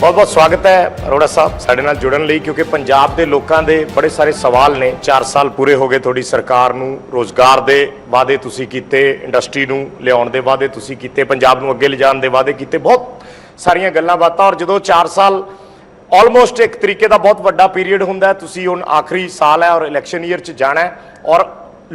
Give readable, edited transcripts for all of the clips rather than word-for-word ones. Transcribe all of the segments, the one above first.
बहुत बहुत स्वागत है अरोड़ा साहब साडे नाल जुड़न लई, क्योंकि पंजाब के लोगों के बड़े सारे सवाल ने। 4 साल पूरे हो गए थोड़ी सरकार नूं, रोज़गार के वादे तुसीं कीते, इंडस्ट्री नूं लियाउण दे वादे तुसीं कीते, पंजाब नूं अगे लिजाण दे वादे कीते, बहुत सारियां गल्लां बातां। और जदों 4 साल ऑलमोस्ट एक तरीके का बहुत वड्डा पीरीयड हुंदा है, तुसीं हुण आखिरी साल है और इलैक्शन ईयर च जाना है और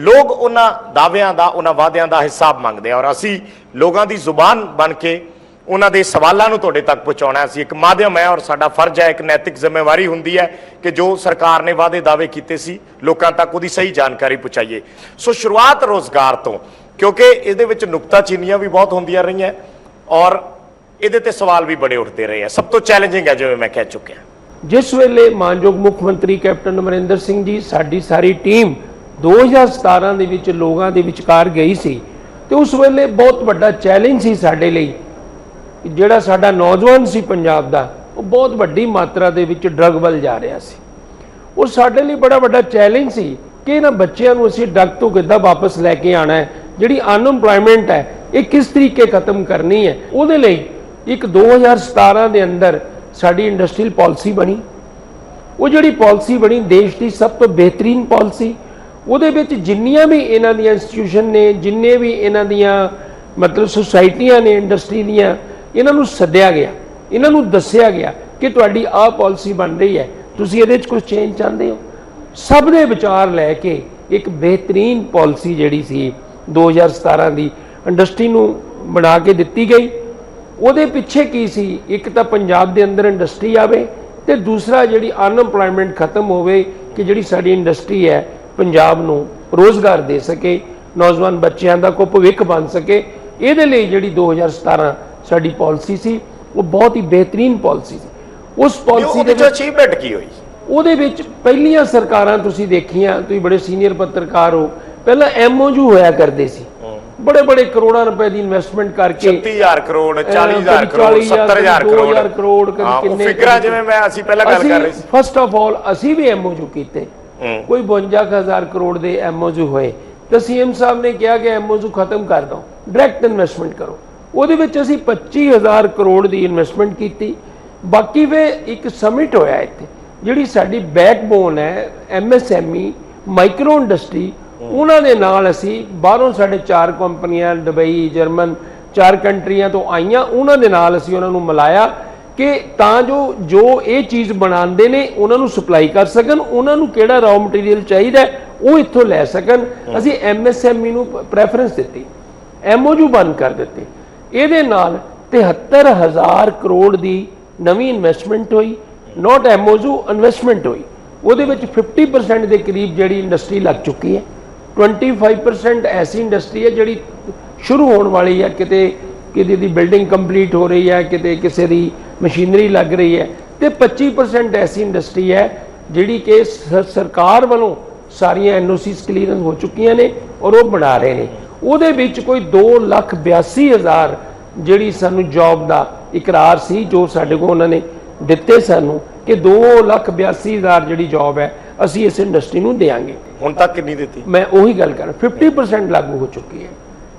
लोग उन्हां दावियां दा, उन्हां वादियां दा हिसाब मंगदे और असीं लोगों की जुबान बन के उन्हां दे सवालों नूं तुहाडे तक पहुँचाउणा असीं एक माध्यम है और साडा फर्ज है, एक नैतिक जिम्मेवारी हुंदी है कि जो सरकार ने वादे दावे कीते सी लोकां तक उहदी सही जानकारी पहुँचाइए। सो शुरुआत रोज़गार तो, क्योंकि इहदे विच नुक्ताचीनियां भी बहुत होंदियां रहीआं और इहदे ते सवाल भी बड़े उठते रहे हैं। सब तो चैलेंजिंग है जिवें मैं कह चुकिया। जिस वेले मानयोग मुख मंत्री कैप्टन अमरिंदर सिंह जी साडी सारी टीम 2017 ਦੇ ਵਿੱਚ ਲੋਕਾਂ ਦੇ ਵਿਚਕਾਰ ਗਈ ਸੀ ਤੇ ਉਸ ਵੇਲੇ ਬਹੁਤ ਵੱਡਾ ਚੈलेंज ਸੀ ਸਾਡੇ ਲਈ। ਜਿਹੜਾ ਸਾਡਾ ਨੌਜਵਾਨ ਸੀ ਪੰਜਾਬ ਦਾ, ਉਹ ਬਹੁਤ ਵੱਡੀ ਮਾਤਰਾ ਦੇ ਵਿੱਚ ਡਰੱਗ ਵੱਲ ਜਾ ਰਿਹਾ ਸੀ। ਉਹ ਸਾਡੇ ਲਈ ਬੜਾ ਵੱਡਾ ਚੈलेंज ਸੀ ਕਿ ਇਹਨਾਂ ਬੱਚਿਆਂ ਨੂੰ ਅਸੀਂ ਡਰੱਗ ਤੋਂ ਕਿੱਦਾਂ ਵਾਪਸ ਲੈ ਕੇ ਆਣਾ ਹੈ, ਜਿਹੜੀ ਅਨਐਮਪਲੋਇਮੈਂਟ ਹੈ ਇਹ ਕਿਸ ਤਰੀਕੇ ਖਤਮ ਕਰਨੀ ਹੈ। ਉਹਦੇ ਲਈ ਇੱਕ 2017 ਦੇ ਅੰਦਰ ਸਾਡੀ ਇੰਡਸਟਰੀਅਲ ਪਾਲਿਸੀ ਬਣੀ। ਉਹ ਜਿਹੜੀ ਪਾਲਿਸੀ ਬਣੀ ਦੇਸ਼ ਦੀ ਸਭ ਤੋਂ ਬਿਹਤਰੀਨ ਪਾਲਿਸੀ। ਉਹਦੇ ਵਿੱਚ ਜਿੰਨੀਆਂ ਵੀ ਇਹਨਾਂ ਦੀਆਂ ਇੰਸਟੀਟਿਊਸ਼ਨ ਨੇ, ਜਿੰਨੇ ਵੀ ਇਹਨਾਂ ਦੀਆਂ ਮਤਲਬ ਸੁਸਾਇਟੀਆਂ ਨੇ ਇੰਡਸਟਰੀ ਦੀਆਂ, ਇਹਨਾਂ ਨੂੰ ਸੱਦਿਆ ਗਿਆ, ਇਹਨਾਂ ਨੂੰ ਦੱਸਿਆ ਗਿਆ ਕਿ ਤੁਹਾਡੀ ਆਹ ਪਾਲਿਸੀ ਬਣ ਰਹੀ ਹੈ, ਤੁਸੀਂ ਇਹਦੇ 'ਚ ਕੁਝ ਚੇਂਜ ਚਾਹੁੰਦੇ ਹੋ। ਸਭ ਦੇ ਵਿਚਾਰ ਲੈ ਕੇ ਇੱਕ ਬਿਹਤਰੀਨ ਪਾਲਿਸੀ ਜਿਹੜੀ ਸੀ 2017 ਦੀ ਇੰਡਸਟਰੀ ਨੂੰ ਬਣਾ ਕੇ ਦਿੱਤੀ ਗਈ। ਉਹਦੇ ਪਿੱਛੇ ਕੀ ਸੀ, ਇੱਕ ਤਾਂ ਪੰਜਾਬ ਦੇ ਅੰਦਰ ਇੰਡਸਟਰੀ ਆਵੇ ਤੇ ਦੂਸਰਾ ਜਿਹੜੀ ਅਨਐਮਪਲੋਇਮੈਂਟ ਖਤਮ ਹੋਵੇ ਕਿ ਜਿਹੜੀ ਸਾਡੀ ਇੰਡਸਟਰੀ ਹੈ ਪੰਜਾਬ ਨੂੰ ਰੋਜ਼ਗਾਰ ਦੇ ਸਕੇ, ਨੌਜਵਾਨ ਬੱਚਿਆਂ ਦਾ ਕੋਈ ਭਵਿੱਖ ਬਣ ਸਕੇ। ਇਹਦੇ ਲਈ ਜਿਹੜੀ 2017 ਸਾਡੀ ਪਾਲਿਸੀ ਸੀ ਉਹ ਬਹੁਤ ਹੀ ਬਿਹਤਰੀਨ ਪਾਲਿਸੀ ਸੀ। ਉਸ ਪਾਲਿਸੀ ਦੇ ਵਿੱਚ ਅਚੀਵਮੈਂਟ ਕੀ ਹੋਈ? ਉਹਦੇ ਵਿੱਚ ਪਹਿਲੀਆਂ ਸਰਕਾਰਾਂ ਤੁਸੀਂ ਦੇਖੀਆਂ, ਤੁਸੀਂ ਬੜੇ ਸੀਨੀਅਰ ਪੱਤਰਕਾਰ ਹੋ, ਪਹਿਲਾਂ ਐਮਓਯੂ ਹੋਇਆ ਕਰਦੇ ਸੀ, बड़े बड़े करोड़ों रुपए की इन्वेस्टमेंट करके 36,000 करोड़ 40,000 करोड़ 70,000 करोड़ फिगरां जिवें मैं ਅਸੀਂ ਪਹਿਲਾਂ ਗੱਲ ਕਰ ਰਹੇ ਸੀ। फस्ट ऑफ ऑल ਅਸੀਂ भी एमओयू कीते, कोई 52,000 करोड़ के एमओयू होए तो सीएम साहब ने कहा कि एमओयू खत्म कर दो, डायरैक्ट इन्वेस्टमेंट करो। ਉਹਦੇ ਵਿੱਚ ਅਸੀਂ 25,000 करोड़ की इन्वेस्टमेंट की। बाकी वे एक समिट होया इत्थे ਜਿਹੜੀ ਸਾਡੀ बैकबोन है MSME माइक्रो इंडस्ट्री, ਉਹਨਾਂ ਦੇ ਨਾਲ ਅਸੀਂ ਬਾਹਰੋਂ ਸਾਡੇ 4 ਕੰਪਨੀਆਂ ਦੁਬਈ, ਜਰਮਨ 4 ਕੰਟਰੀਆਂ ਤੋਂ ਆਈਆਂ, ਉਹਨਾਂ ਦੇ ਨਾਲ ਅਸੀਂ ਉਹਨਾਂ ਨੂੰ ਮਿਲਾਇਆ ਕਿ ਤਾਂ ਜੋ ਇਹ ਚੀਜ਼ ਬਣਾਉਂਦੇ ਨੇ ਉਹਨਾਂ ਨੂੰ ਸਪਲਾਈ ਕਰ ਸਕਣ, ਉਹਨਾਂ ਨੂੰ ਕਿਹੜਾ ਰॉ ਮਟੀਰੀਅਲ ਚਾਹੀਦਾ ਉਹ ਇੱਥੋਂ ਲੈ ਸਕਣ। ਅਸੀਂ MSME ਨੂੰ ਪ੍ਰੈਫਰੈਂਸ ਦਿੱਤੀ, MOU ਬੰਦ ਕਰ ਦਿੱਤੇ। ਇਹਦੇ ਨਾਲ 73,000 ਕਰੋੜ ਦੀ ਨਵੀਂ ਇਨਵੈਸਟਮੈਂਟ ਹੋਈ, ਨੋਟ MOU ਇਨਵੈਸਟਮੈਂਟ ਹੋਈ। ਉਹਦੇ ਵਿੱਚ 50% ਦੇ ਕਰੀਬ ਜਿਹੜੀ ਇੰਡਸਟਰੀ ਲੱਗ ਚੁੱਕੀ ਹੈ। 25% ऐसी इंडस्ट्री है जी शुरू होने वाली है, किते किसी की बिल्डिंग कंप्लीट हो रही है, किते किसी की मशीनरी लग रही है, तो 25% ऐसी इंडस्ट्री है जी कि सरकार वालों सारिया NOCs क्लीयरेंस हो चुकी ने और वो बना रहे हैं। वो कोई 2,82,000 जी सानू जॉब का इकरार सी जो साडे को उन्होंने दिते सानू कि 2,82,000 जी जॉब है ਅਸੀਂ ਇਸ ਇੰਡਸਟਰੀ ਨੂੰ ਦੇਾਂਗੇ। ਹੁਣ ਤੱਕ ਕਿੰਨੀ ਦਿੱਤੀ? ਮੈਂ ਉਹੀ ਗੱਲ ਕਰ, 50% ਲਾਗੂ ਹੋ ਚੁੱਕੀ ਹੈ।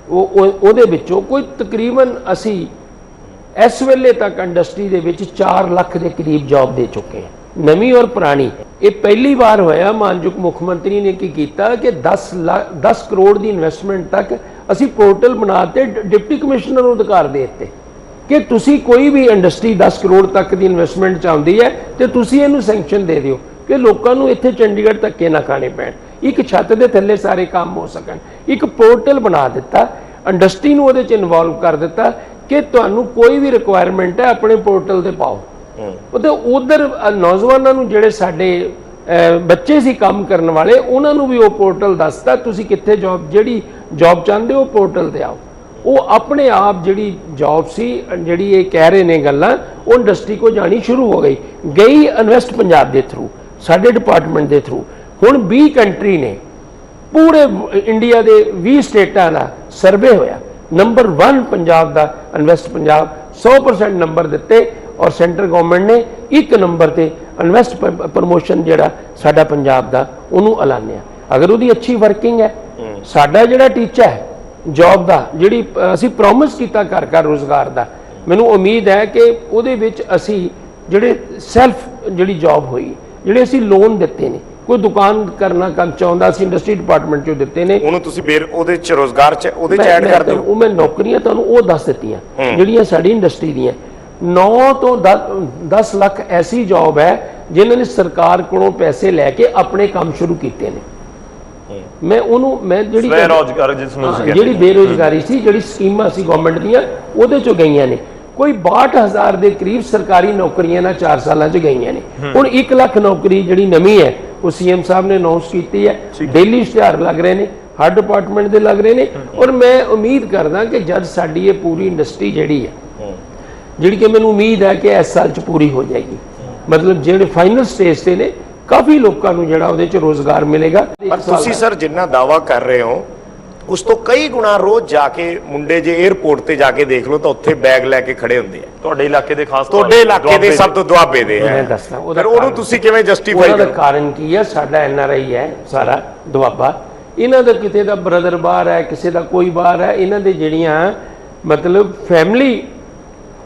ਉਹਦੇ ਵਿੱਚੋਂ ਕੋਈ ਤਕਰੀਬਨ ਅਸੀਂ ਇਸ ਵੇਲੇ ਤੱਕ ਇੰਡਸਟਰੀ ਦੇ ਵਿੱਚ 4 ਲੱਖ ਦੇ ਕਰੀਬ ਜੌਬ ਦੇ ਚੁੱਕੇ ਹਾਂ, ਨਵੀਂ ਔਰ ਪੁਰਾਣੀ। ਇਹ ਪਹਿਲੀ ਵਾਰ ਹੋਇਆ ਮਾਨਯੋਗ ਮੁੱਖ ਮੰਤਰੀ ਨੇ ਕੀ ਕੀਤਾ ਕਿ 10 ਕਰੋੜ ਦੀ ਇਨਵੈਸਟਮੈਂਟ ਤੱਕ ਅਸੀਂ ਪੋਰਟਲ ਬਣਾ ਤੇ ਡਿਪਟੀ ਕਮਿਸ਼ਨਰ ਨੂੰ ਅਧਿਕਾਰ ਦੇ ਦਿੱਤੇ ਕਿ ਤੁਸੀਂ ਕੋਈ ਵੀ ਇੰਡਸਟਰੀ 10 ਕਰੋੜ ਤੱਕ ਦੀ ਇਨਵੈਸਟਮੈਂਟ ਚਾਹੁੰਦੀ ਹੈ ਤੇ ਤੁਸੀਂ ਇਹਨੂੰ ਸੈਂਕਸ਼ਨ ਦੇ ਦਿਓ कि लोगों को इत्थे चंडीगढ़ धक्के ना खाने पैण, एक छत के थल्ले सारे काम हो सकन। एक पोर्टल बना दिता, इंडस्ट्री नूं उहदे च इनवॉल्व कर दिता कि तुहानूं कोई भी रिक्वायरमेंट है अपने पोर्टल ते पाओ। तो उधर नौजवानों नूं जिहड़े साडे बच्चे सी काम करने वाले उन्हां नूं भी वो पोर्टल दसदा तुसीं कित्थे जॉब जिहड़ी जॉब चाहुंदे हो पोर्टल ते आओ। वो अपने आप जिहड़ी जॉब सी जिहड़ी ये कह रहे ने गल्लां वो इंडस्ट्री को जानी शुरू हो गई इन्वेस्ट पंजाब के थ्रू, साडे डिपार्टमेंट के थ्रू। हुण 20 कंट्री ने पूरे इंडिया के 20 स्टेटां का सर्वे होया, नंबर 1 पंजाब का इन्वेस्ट पंजाब 100% नंबर दिते और सेंट्रल गवर्नमेंट ने 1 नंबर ते इन्वेस्ट प्रमोशन जिहड़ा साडा पंजाब का उहनूं ऐलानिया। अगर उहदी अच्छी वर्किंग है, साडा जिहड़ा टीचा है जॉब का जिहड़ी असीं प्रॉमिस कीता घर घर रोज़गार का, मैनूं उम्मीद है कि उहदे विच असीं ਜਿਹੜੇ ਸੈਲਫ ਜਿਹੜੀ ਜੌਬ ਹੋਈ, ਜਿਹੜੇ ਅਸੀਂ ਲੋਨ ਦਿੱਤੇ ਨੇ, ਕੋਈ ਦੁਕਾਨ ਕਰਨਾ ਕੰਮ ਚਾਹੁੰਦਾ ਅਸੀਂ ਇੰਡਸਟਰੀ ਡਿਪਾਰਟਮੈਂਟ ਚੋਂ ਦਿੱਤੇ ਨੇ, ਉਹਨੂੰ ਤੁਸੀਂ ਉਹਦੇ ਚ ਰੋਜ਼ਗਾਰ ਚ ਉਹਦੇ ਚ ਐਡ ਕਰ ਦਿਓ। ਉਹ ਮੈਂ ਨੌਕਰੀਆਂ ਤੁਹਾਨੂੰ ਉਹ ਦੱਸ ਦਿੱਤੀਆਂ ਜਿਹੜੀਆਂ ਸਾਡੀ ਇੰਡਸਟਰੀ ਦੀਆਂ। 9 ਤੋਂ 10 ਲੱਖ ਐਸੀ ਜੌਬ ਹੈ ਜਿਨ੍ਹਾਂ ਨੇ ਸਰਕਾਰ ਕੋਲੋਂ ਪੈਸੇ ਲੈ ਕੇ ਆਪਣੇ ਕੰਮ ਸ਼ੁਰੂ ਕੀਤੇ ਨੇ। ਮੈਂ ਜਿਹੜੀ ਰੋਜ਼ਗਾਰ ਜਿਸ ਨੂੰ ਜਿਹੜੀ ਬੇਰੋਜ਼ਗਾਰੀ ਸੀ, ਜਿਹੜੀ ਸਕੀਮਾਂ ਸੀ ਗਵਰਨਮੈਂਟ ਦੀਆਂ, ਉਹਦੇ ਚੋਂ ਗਈਆਂ ਨੇ। ਕੋਈ 62,000 ਦੇ ਕਰੀਬ ਸਰਕਾਰੀ ਨੌਕਰੀਆਂ ਨਾਲ 4 ਸਾਲਾਂ 'ਚ ਗਈਆਂ ਨੇ। ਹੁਣ 1 ਲੱਖ ਨੌਕਰੀ ਜਿਹੜੀ ਨਵੀਂ ਹੈ ਉਹ ਸੀਐਮ ਸਾਹਿਬ ਨੇ ਅਨਾਉਂਸ ਕੀਤੀ ਹੈ। ਡੇਲੀ ਇਸ਼ਤਿਹਾਰ ਲੱਗ ਰਹੇ ਨੇ, ਹਰ ਡਿਪਾਰਟਮੈਂਟ ਦੇ ਲੱਗ ਰਹੇ ਨੇ। ਔਰ ਮੈਂ ਉਮੀਦ ਕਰਦਾ ਕਿ ਜਦ ਸਾਡੀ ਇਹ ਪੂਰੀ ਇੰਡਸਟਰੀ ਜਿਹੜੀ ਕਿ ਮੈਨੂੰ ਉਮੀਦ ਹੈ ਕਿ ਇਸ ਸਾਲ 'ਚ ਪੂਰੀ ਹੋ ਜਾਏਗੀ, ਮਤਲਬ ਜਿਹੜੇ ਫਾਈਨਲ ਸਟੇਜ ਤੇ ਨੇ, ਕਾਫੀ ਲੋਕਾਂ ਨੂੰ ਜਿਹੜਾ ਉਹਦੇ 'ਚ ਰੋਜ਼ਗਾਰ ਮਿਲੇਗਾ। ਪਰ ਤੁਸੀਂ ਸਰ ਜਿੰਨਾ ਦਾਵਾ ਕਰ ਰਹੇ ਹੋ ਉਸ ਤੋਂ ਕਈ ਗੁਣਾ ਰੋਜ਼ ਜਾ ਕੇ ਮੁੰਡੇ ਜੇ 에ਅਰਪੋਰਟ ਤੇ ਜਾ ਕੇ ਦੇਖ ਲਓ ਤਾਂ ਉੱਥੇ ਬੈਗ ਲੈ ਕੇ ਖੜੇ ਹੁੰਦੇ ਆ। ਤੁਹਾਡੇ ਇਲਾਕੇ ਦੇ ਖਾਸ ਤੁਹਾਡੇ ਇਲਾਕੇ ਦੇ ਸਭ ਤੋਂ ਦੁਆਬੇ ਦੇ ਮੈਂ ਹੈ। ਦੱਸਦਾ ਫਿਰ ਉਹਨੂੰ ਤੁਸੀਂ ਕਿਵੇਂ ਜਸਟੀਫਾਈ ਉਹਦਾ ਕਰੋ? ਕਾਰਨ ਕੀ ਹੈ? ਸਾਡਾ ਐਨਆਰਆਈ ਹੈ ਸਾਰਾ ਦੁਆਬਾ, ਇਹਨਾਂ ਦਾ ਕਿਤੇ ਦਾ ਬ੍ਰਦਰ ਬਾਹਰ ਹੈ, ਕਿਸੇ ਦਾ ਕੋਈ ਬਾਹਰ ਹੈ, ਇਹਨਾਂ ਦੇ ਜਿਹੜੀਆਂ ਮਤਲਬ ਫੈਮਿਲੀ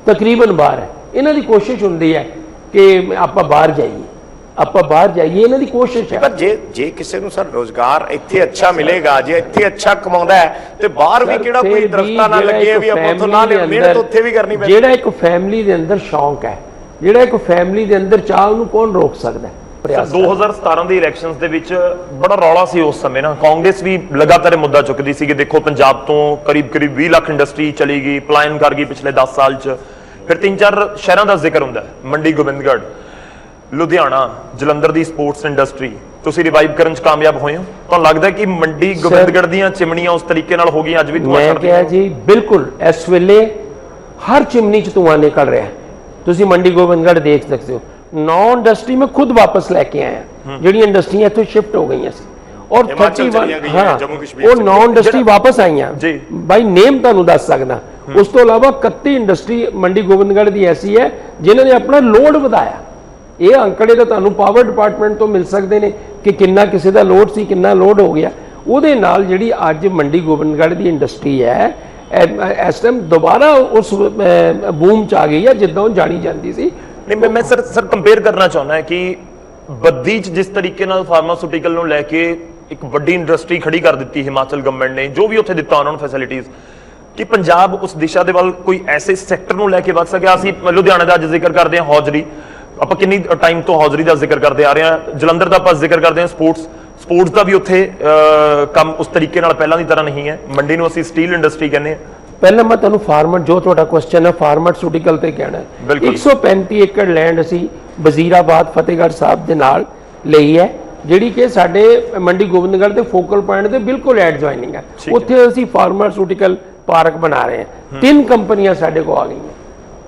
ਤਕਰੀਬਨ ਬਾਹਰ ਹੈ। ਇਹਨਾਂ ਦੀ ਕੋਸ਼ਿਸ਼ ਹੁੰਦੀ ਹੈ ਕਿ ਆਪਾਂ ਬਾਹਰ ਜਾਈਏ, ਇਹਨਾਂ ਦੀ ਕੋਸ਼ਿਸ਼ ਹੈ। ਪਰ ਜੇ ਕਿਸੇ ਨੂੰ ਸਰ ਰੋਜ਼ਗਾਰ ਇੱਥੇ ਅੱਛਾ ਮਿਲੇਗਾ, ਜੇ ਇੱਥੇ ਅੱਛਾ ਕਮਾਉਂਦਾ ਹੈ ਤੇ ਬਾਹਰ ਵੀ ਕਿਹੜਾ ਕੋਈ ਦਰਖਤਾਂ ਨਾਲ ਲੱਗੇ ਵੀ ਆਪਾਂ ਉੱਥੋਂ ਲਾ ਲੈਂਦੇ ਨੇ, ਤਾਂ ਉੱਥੇ ਵੀ ਕਰਨੀ ਪੈਂਦੀ। ਜਿਹੜਾ ਇੱਕ ਫੈਮਿਲੀ ਦੇ ਅੰਦਰ ਸ਼ੌਂਕ ਹੈ, ਜਿਹੜਾ ਇੱਕ ਫੈਮਿਲੀ ਦੇ ਅੰਦਰ ਚਾਹ, ਉਹਨੂੰ ਕੌਣ ਰੋਕ ਸਕਦਾ? 2017 ਦੇ ਇਲੈਕਸ਼ਨਸ ਦੇ ਵਿੱਚ ਬੜਾ ਰੌਲਾ ਸੀ ਉਸ ਸਮੇਂ ਨਾ। ਕਾਂਗਰਸ ਵੀ ਲਗਾਤਾਰ ਮੁੱਦਾ ਚੁੱਕਦੀ ਸੀ ਕਿ ਦੇਖੋ ਪੰਜਾਬ ਤੋਂ ਕਰੀਬ 20 ਲੱਖ ਇੰਡਸਟਰੀ ਚਲੀ ਗਈ, ਪਲਾਇਨ ਕਰ ਗਈ ਪਿਛਲੇ 10 ਸਾਲ 'ਚ। ਫਿਰ 3-4 ਸ਼ਹਿਰਾਂ ਦਾ ਜ਼ਿਕਰ ਹੁੰਦਾ, ਮੰਡੀ ਗੋਬਿੰਦਗੜ੍ਹ, ਲੁਧਿਆਣਾ, ਜਲੰਧਰ ਦੀ ਸਪੋਰਟਸ ਇੰਡਸਟਰੀ ਤੁਸੀਂ ਰਿਵਾਈਵ ਕਰਨ 'ਚ ਕਾਮਯਾਬ ਹੋਏ ਹੋ? ਤੁਹਾਨੂੰ ਲੱਗਦਾ ਕਿ ਮੰਡੀ ਗੋਬਿੰਦਗੜ੍ਹ ਦੀਆਂ ਚਿਮਨੀਆਂ ਉਸ ਤਰੀਕੇ ਨਾਲ ਹੋ ਗਈਆਂ ਅੱਜ ਵੀ ਧੂਆਂ ਮੈਂ ਛੱਡਦੀਆਂ? ਕਿਹਾ ਜੀ ਬਿਲਕੁਲ ਇਸ ਵੇਲੇ ਹਰ ਚਿਮਨੀ 'ਚ ਧੂਆਂ ਨਿਕਲ ਰਿਹਾ। ਤੁਸੀਂ ਮੰਡੀ ਗੋਬਿੰਦਗੜ੍ਹ ਦੇਖ ਸਕਦੇ ਹੋ। 9 ਇੰਡਸਟਰੀ ਮੈਂ ਖੁਦ ਵਾਪਸ ਲੈ ਕੇ ਆਇਆ, ਜਿਹੜੀਆਂ ਇੰਡਸਟਰੀਆਂ ਇੱਥੋਂ ਸ਼ਿਫਟ ਹੋ ਗਈਆਂ ਸੀ। ਔਰ 31 ਹਾਂ ਉਹ 9 ਇੰਡਸਟਰੀ ਵਾਪਸ ਆਈਆਂ ਜੀ। ਬਾਈ ਨੇਮ ਤੁਹਾਨੂੰ ਦੱਸ ਸਕਦਾ। ਉਸ ਤੋਂ ਇਲਾਵਾ 31 ਇੰਡਸਟਰੀ ਮੰਡੀ ਗੋਬਿੰਦਗੜ੍ਹ ਦੀ ਐਸੀ ਹੈ ਜਿਨ੍ਹਾਂ ਨੇ ਆਪਣਾ ਲੋਡ ਵਧਾਇਆ। ਇਹ ਅੰਕੜੇ ਤਾਂ ਤੁਹਾਨੂੰ ਪਾਵਰ ਡਿਪਾਰਟਮੈਂਟ ਤੋਂ ਮਿਲ ਸਕਦੇ ਨੇ ਕਿ ਕਿੰਨਾ ਕਿਸੇ ਦਾ ਲੋਡ ਸੀ, ਕਿੰਨਾ ਲੋਡ ਹੋ ਗਿਆ। ਉਹਦੇ ਨਾਲ ਜਿਹੜੀ ਅੱਜ ਮੰਡੀ ਗੋਬਿੰਦਗੜ੍ਹ ਦੀ ਇੰਡਸਟਰੀ ਹੈ ਇਸ ਟਾਈਮ ਦੁਬਾਰਾ ਉਸ ਬੂਮ 'ਚ ਆ ਗਈ ਹੈ ਜਿੱਦਾਂ ਉਹ ਜਾਣੀ ਜਾਂਦੀ ਸੀ। ਨਹੀਂ, ਮੈਂ ਸਰ ਕੰਪੇਅਰ ਕਰਨਾ ਚਾਹੁੰਦਾ ਹੈ ਕਿ ਬੱਦੀ 'ਚ ਜਿਸ ਤਰੀਕੇ ਨਾਲ ਫਾਰਮਾਸਿਊਟੀਕਲ ਨੂੰ ਲੈ ਕੇ ਇੱਕ ਵੱਡੀ ਇੰਡਸਟਰੀ ਖੜੀ ਕਰ ਦਿੱਤੀ ਹਿਮਾਚਲ ਗਵਰਨਮੈਂਟ ਨੇ, ਜੋ ਵੀ ਉੱਥੇ ਦਿੱਤਾ ਉਹਨਾਂ ਨੂੰ ਫੈਸਿਲਿਟੀਜ਼, ਕਿ ਪੰਜਾਬ ਉਸ ਦਿਸ਼ਾ ਦੇ ਵੱਲ ਕੋਈ ਐਸੇ ਸੈਕਟਰ ਨੂੰ ਲੈ ਕੇ ਵੱਧ ਸਕਿਆ? ਅਸੀਂ ਲੁਧਿਆਣਾ ਦਾ ਅੱਜ ਜ਼ਿਕਰ ਕਰਦੇ ਹਾਂ, ਹੌਜ਼ਰੀ, ਆਪਾਂ ਕਿੰਨੀ ਟਾਈਮ ਤੋਂ ਹੌਜ਼ਰੀ ਦਾ ਜ਼ਿਕਰ ਕਰਦੇ ਆ ਰਹੇ ਹਾਂ। ਜਲੰਧਰ ਦਾ ਆਪਾਂ ਜ਼ਿਕਰ ਕਰਦੇ ਹਾਂ, ਸਪੋਰਟਸ ਦਾ ਵੀ ਉੱਥੇ ਕੰਮ ਉਸ ਤਰੀਕੇ ਨਾਲ ਪਹਿਲਾਂ ਦੀ ਤਰ੍ਹਾਂ ਨਹੀਂ ਹੈ। ਮੰਡੀ ਨੂੰ ਅਸੀਂ ਸਟੀਲ ਇੰਡਸਟਰੀ ਕਹਿੰਦੇ ਹਾਂ। ਪਹਿਲਾਂ ਮੈਂ ਤੁਹਾਨੂੰ ਜੋ ਤੁਹਾਡਾ ਕੁਐਸਚਨ ਹੈ ਫਾਰਮਾਸਿਊਟੀਕਲ ਤੇ ਕਹਿਣਾ ਹੈ। 135 ਏਕੜ ਲੈਂਡ ਅਸੀਂ ਵਜ਼ੀਰਾਬਾਦ ਫਤਿਹਗੜ੍ਹ ਸਾਹਿਬ ਦੇ ਨਾਲ ਲਈ ਹੈ, ਜਿਹੜੀ ਕਿ ਸਾਡੇ ਮੰਡੀ ਗੋਬਿੰਦਗੜ੍ਹ ਦੇ ਫੋਕਲ ਪੁਆਇੰਟ ਦੇ ਬਿਲਕੁਲ ਐਡਜੋਇਨਿੰਗ ਹੈ। ਉੱਥੇ ਅਸੀਂ ਫਾਰਮਾਸਿਊਟੀਕਲ ਪਾਰਕ ਬਣਾ ਰਹੇ ਹਾਂ। 3 ਕੰਪਨੀਆਂ ਸਾਡੇ ਕੋਲ ਆ ਗਈਆਂ।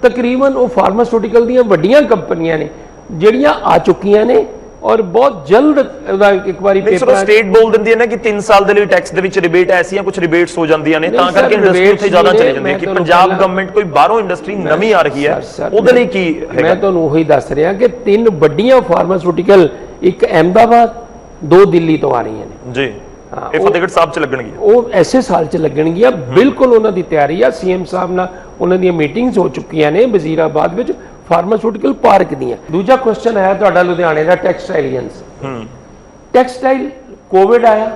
ਤਕਰੀਬਨ ਉਹ ਫਾਰਮਾਸਿਊਟੀਕਲ ਦੀਆਂ ਵੱਡੀਆਂ ਕੰਪਨੀਆਂ ਨੇ ਜਿਹੜੀਆਂ ਆ ਚੁੱਕੀਆਂ ਨੇ ਔਰ ਬਹੁਤ ਜਲਦ ਉਹਦਾ ਇੱਕ ਵਾਰੀ ਪੇਪਰ ਸਟੇਟ ਬੋਲ ਦਿੰਦੀ ਹੈ ਨਾ ਕਿ 3 ਸਾਲ ਦੇ ਲਈ ਟੈਕਸ ਦੇ ਵਿੱਚ ਰਿਬੇਟ ਐਸੀਆਂ ਕੁਝ ਰਿਬੇਟਸ ਹੋ ਜਾਂਦੀਆਂ ਨੇ, ਤਾਂ ਕਰਕੇ ਇੰਡਸਟਰੀ ਉੱਥੇ ਜ਼ਿਆਦਾ ਚਲੀ ਜਾਂਦੀ ਹੈ। ਕਿ ਪੰਜਾਬ ਗਵਰਨਮੈਂਟ ਕੋਈ ਬਾਹਰੋਂ ਇੰਡਸਟਰੀ ਨਵੀਂ ਆ ਰਹੀ ਹੈ, ਉਹਦੇ ਲਈ ਕੀ ਹੈ? ਮੈਂ ਤੁਹਾਨੂੰ ਉਹੀ ਦੱਸ ਰਿਹਾ ਕਿ 3 ਵੱਡੀਆਂ ਫਾਰਮਾਸਿਊਟੀਕਲ, ਇੱਕ ਅਹਿਮਦਾਬਾਦ, 2 ਦਿੱਲੀ ਤੋਂ ਆ ਰਹੀਆਂ ਨੇ ਜੀ। ਇਹ ਫਤਿਹਗੜ੍ਹ ਸਾਹਿਬ 'ਚ ਲੱਗਣਗੀਆਂ, ਉਹ ਐਸੇ ਸਾਲ 'ਚ ਲੱਗਣਗੀਆਂ। ਬਿਲਕੁਲ ਉਹਨਾਂ ਦੀ ਤਿਆਰੀ ਆ। ਸੀਐਮ ਸਾਹਿਬ ਨਾਲ ਉਹਨਾਂ ਦੀਆਂ ਮੀਟਿੰਗਸ ਹੋ ਚੁੱਕੀਆਂ ਨੇ ਵਜ਼ੀਰਾਬਾਦ ਵਿੱਚ ਫਾਰਮਾਸਿਊਟੀਕਲ ਪਾਰਕ ਦੀਆਂ। ਦੂਜਾ ਕੁਐਸਚਨ ਆਇਆ ਤੁਹਾਡਾ ਲੁਧਿਆਣੇ ਦਾ ਟੈਕਸਟਾਈਲੀਅਨਸ। ਟੈਕਸਟਾਈਲ ਕੋਵਿਡ ਆਇਆ,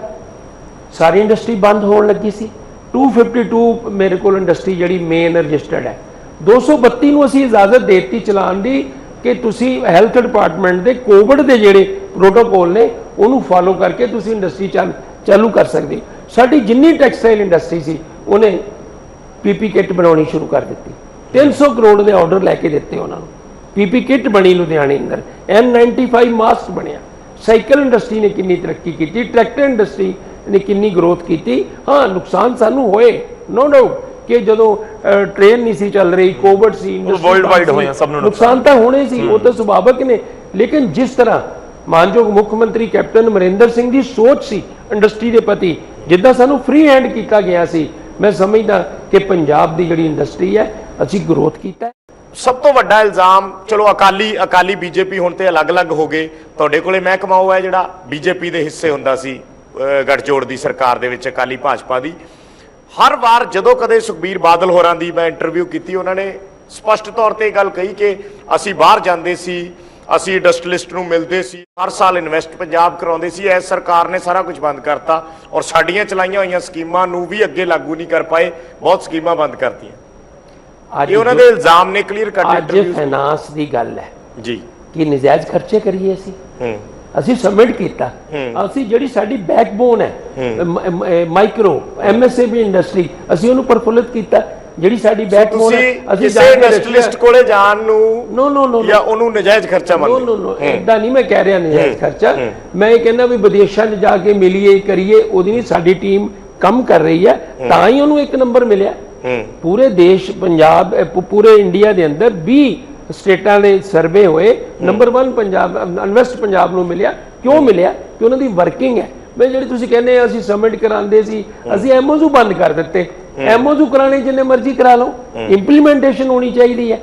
ਸਾਰੀ ਇੰਡਸਟਰੀ ਬੰਦ ਹੋਣ ਲੱਗੀ ਸੀ। 252 ਮੇਰੇ ਕੋਲ ਇੰਡਸਟਰੀ ਜਿਹੜੀ ਮੇਨ ਰਜਿਸਟਰਡ ਹੈ। 232 ਨੂੰ ਅਸੀਂ ਇਜਾਜ਼ਤ ਦੇ ਦਿੱਤੀ ਚਲਾਉਣ ਦੀ ਕਿ ਤੁਸੀਂ ਹੈਲਥ ਡਿਪਾਰਟਮੈਂਟ ਦੇ ਕੋਵਿਡ ਦੇ ਜਿਹੜੇ ਪ੍ਰੋਟੋਕੋਲ ਨੇ ਉਹਨੂੰ ਫਾਲੋ ਕਰਕੇ ਤੁਸੀਂ ਇੰਡਸਟਰੀ ਚਾਲੂ ਕਰ ਸਕਦੇ ਹੋ। ਸਾਡੀ ਜਿੰਨੀ ਟੈਕਸਟਾਈਲ ਇੰਡਸਟਰੀ ਸੀ ਉਹਨੇ ਪੀਪੀ ਕਿੱਟ ਬਣਾਉਣੀ ਸ਼ੁਰੂ ਕਰ ਦਿੱਤੀ। 300 ਕਰੋੜ ਦੇ ਆਰਡਰ ਲੈ ਕੇ ਦਿੱਤੇ ਉਹਨਾਂ ਨੂੰ। ਪੀਪੀ ਕਿੱਟ ਬਣੀ ਲੁਧਿਆਣੇ ਅੰਦਰ, N95 ਮਾਸਕ ਬਣਿਆ। ਸਾਈਕਲ ਇੰਡਸਟਰੀ ਨੇ ਕਿੰਨੀ ਤਰੱਕੀ ਕੀਤੀ, ਟਰੈਕਟਰ ਇੰਡਸਟਰੀ ਨੇ ਕਿੰਨੀ ਗਰੋਥ ਕੀਤੀ। ਹਾਂ, ਨੁਕਸਾਨ ਸਾਨੂੰ ਹੋਏ, ਨੋ ਡਾਊਟ, ਕਿ ਜਦੋਂ ਟ੍ਰੇਨ ਨਹੀਂ ਸੀ ਚੱਲ ਰਹੀ, ਕੋਵਿਡ ਸੀ, ਵਰਲਡ ਵਾਈਡ ਹੋਇਆ, ਸਭ ਨੂੰ ਨੁਕਸਾਨ ਤਾਂ ਹੋਣੇ ਸੀ, ਉਹ ਤਾਂ ਸੁਭਾਵਿਕ ਨੇ। ਲੇਕਿਨ ਜਿਸ ਤਰ੍ਹਾਂ ਮਾਨਯੋਗ ਮੁੱਖ ਮੰਤਰੀ ਕੈਪਟਨ ਅਮਰਿੰਦਰ ਸਿੰਘ ਦੀ ਸੋਚ ਸੀ ਇੰਡਸਟਰੀ ਦੇ ਪ੍ਰਤੀ, ਜਿੱਦਾਂ ਸਾਨੂੰ ਫ੍ਰੀ ਹੈਂਡ ਕੀਤਾ ਗਿਆ ਸੀ, ਮੈਂ ਸਮਝਦਾ ਕਿ ਪੰਜਾਬ ਦੀ ਜਿਹੜੀ ਇੰਡਸਟਰੀ ਹੈ ਅਸੀਂ ਗਰੋਥ ਕੀਤਾ। ਸਭ ਤੋਂ ਵੱਡਾ ਇਲਜ਼ਾਮ, ਚਲੋ ਅਕਾਲੀ ਬੀਜੇਪੀ ਹੁਣ ਤੇ ਅਲੱਗ-ਅਲੱਗ ਹੋ ਗਏ। ਤੁਹਾਡੇ ਕੋਲੇ ਮਹਿਕਮਾ ਉਹ ਹੈ ਜਿਹੜਾ ਬੀਜੇਪੀ ਦੇ ਹਿੱਸੇ ਹੁੰਦਾ ਸੀ ਗੱਠਜੋੜ ਦੀ ਸਰਕਾਰ ਦੇ ਵਿੱਚ, ਅਕਾਲੀ ਭਾਜਪਾ ਦੀ। ਹਰ ਵਾਰ ਜਦੋਂ ਕਦੇ ਸੁਖਬੀਰ ਬਾਦਲ ਹੋਰਾਂ ਦੀ ਮੈਂ ਇੰਟਰਵਿਊ ਕੀਤੀ, ਉਹਨਾਂ ਨੇ ਸਪਸ਼ਟ ਤੌਰ ਤੇ ਇਹ ਗੱਲ ਕਹੀ ਕਿ ਅਸੀਂ ਬਾਹਰ ਜਾਂਦੇ ਸੀ, ਅਸੀਂ ਇੰਡਸਟਰੀਲਿਸਟ ਨੂੰ ਮਿਲਦੇ ਸੀ, ਹਰ ਸਾਲ ਇਨਵੈਸਟ ਪੰਜਾਬ ਕਰਾਉਂਦੇ ਸੀ। ਇਸ ਸਰਕਾਰ ਨੇ ਸਾਰਾ ਕੁਝ ਬੰਦ ਕਰਤਾ ਔਰ ਸਾਡੀਆਂ ਚਲਾਈਆਂ ਹੋਈਆਂ ਸਕੀਮਾਂ ਨੂੰ ਵੀ ਅੱਗੇ ਲਾਗੂ ਨਹੀਂ ਕਰ ਪਾਏ, ਬਹੁਤ ਸਕੀਮਾਂ ਬੰਦ ਕਰਤੀਆਂ। ਇਹ ਉਹਨਾਂ ਦੇ ਇਲਜ਼ਾਮ ਨੇ, ਕਲੀਅਰ ਕੱਟ ਅੱਜ ਫਾਈਨਾਂਸ ਦੀ ਗੱਲ ਹੈ ਜੀ ਕਿ ਨਜਾਇਜ਼ ਖਰਚੇ ਕਰੀਏ ਅਸੀਂ ਸਬਮਿਟ ਕੀਤਾ। ਅਸੀਂ ਜਿਹੜੀ ਸਾਡੀ ਬੈਕਬੋਨ ਹੈ ਮਾਈਕਰੋ ਐਮਐਸਐਮਈ ਇੰਡਸਟਰੀ, ਅਸੀਂ ਉਹਨੂੰ ਪ੍ਰਫੁੱਲਿਤ ਕੀਤਾ। ਜਿਹੜੀ ਸਾਡੀ ਬੈਕਬੋਨ ਹੈ, ਅਸੀਂ ਕਿਸੇ ਇੰਡਸਟਰੀਲਿਸਟ ਕੋਲੇ ਜਾਣ ਨੂੰ ਨੋ ਜਾਂ ਉਹਨੂੰ ਨਜਾਇਜ਼ ਖਰਚਾ ਮੰਨਦੇ ਨੋ ਇਦਾਂ ਨਹੀਂ ਮੈਂ ਕਹਿ ਰਿਹਾ ਨਜਾਇਜ਼ ਖਰਚਾ। ਮੈਂ ਇਹ ਕਹਿੰਦਾ ਵੀ ਵਿਦੇਸ਼ਾਂ 'ਚ ਜਾ ਕੇ ਮਿਲੀਏ ਕਰੀਏ, ਉਹਦੀ ਨਹੀਂ ਸਾਡੀ ਟੀਮ ਕੰਮ ਕਰ ਰਹੀ ਹੈ, ਤਾਂ ਹੀ ਉਹਨੂੰ 1 ਨੰਬਰ ਮਿਲਿਆ। ਪੂਰੇ ਦੇਸ਼ ਪੰਜਾਬ ਪੂਰੇ ਇੰਡੀਆ ਦੇ ਅੰਦਰ 20 ਸਟੇਟਾਂ ਦੇ ਸਰਵੇ ਹੋਏ, ਨੰਬਰ 1 ਪੰਜਾਬ ਇਨਵੈਸਟ ਪੰਜਾਬ ਨੂੰ ਮਿਲਿਆ। ਕਿਉਂ ਮਿਲਿਆ? ਕਿ ਉਹਨਾਂ ਦੀ ਵਰਕਿੰਗ ਹੈ। ਮੈਂ ਜਿਹੜੀ ਤੁਸੀਂ ਕਹਿੰਦੇ ਅਸੀਂ ਸਬਮਿਟ ਕਰਾਉਂਦੇ ਸੀ, ਅਸੀਂ ਐਮਓਯੂ ਬੰਦ ਕਰ ਦਿੱਤੇ। ਐਮਓਯੂ ਕਰਾਣੇ ਜਿੰਨੇ ਮਰਜ਼ੀ ਕਰਾ ਲਓ, ਇੰਪਲੀਮੈਂਟੇਸ਼ਨ ਹੋਣੀ ਚਾਹੀਦੀ ਹੈ,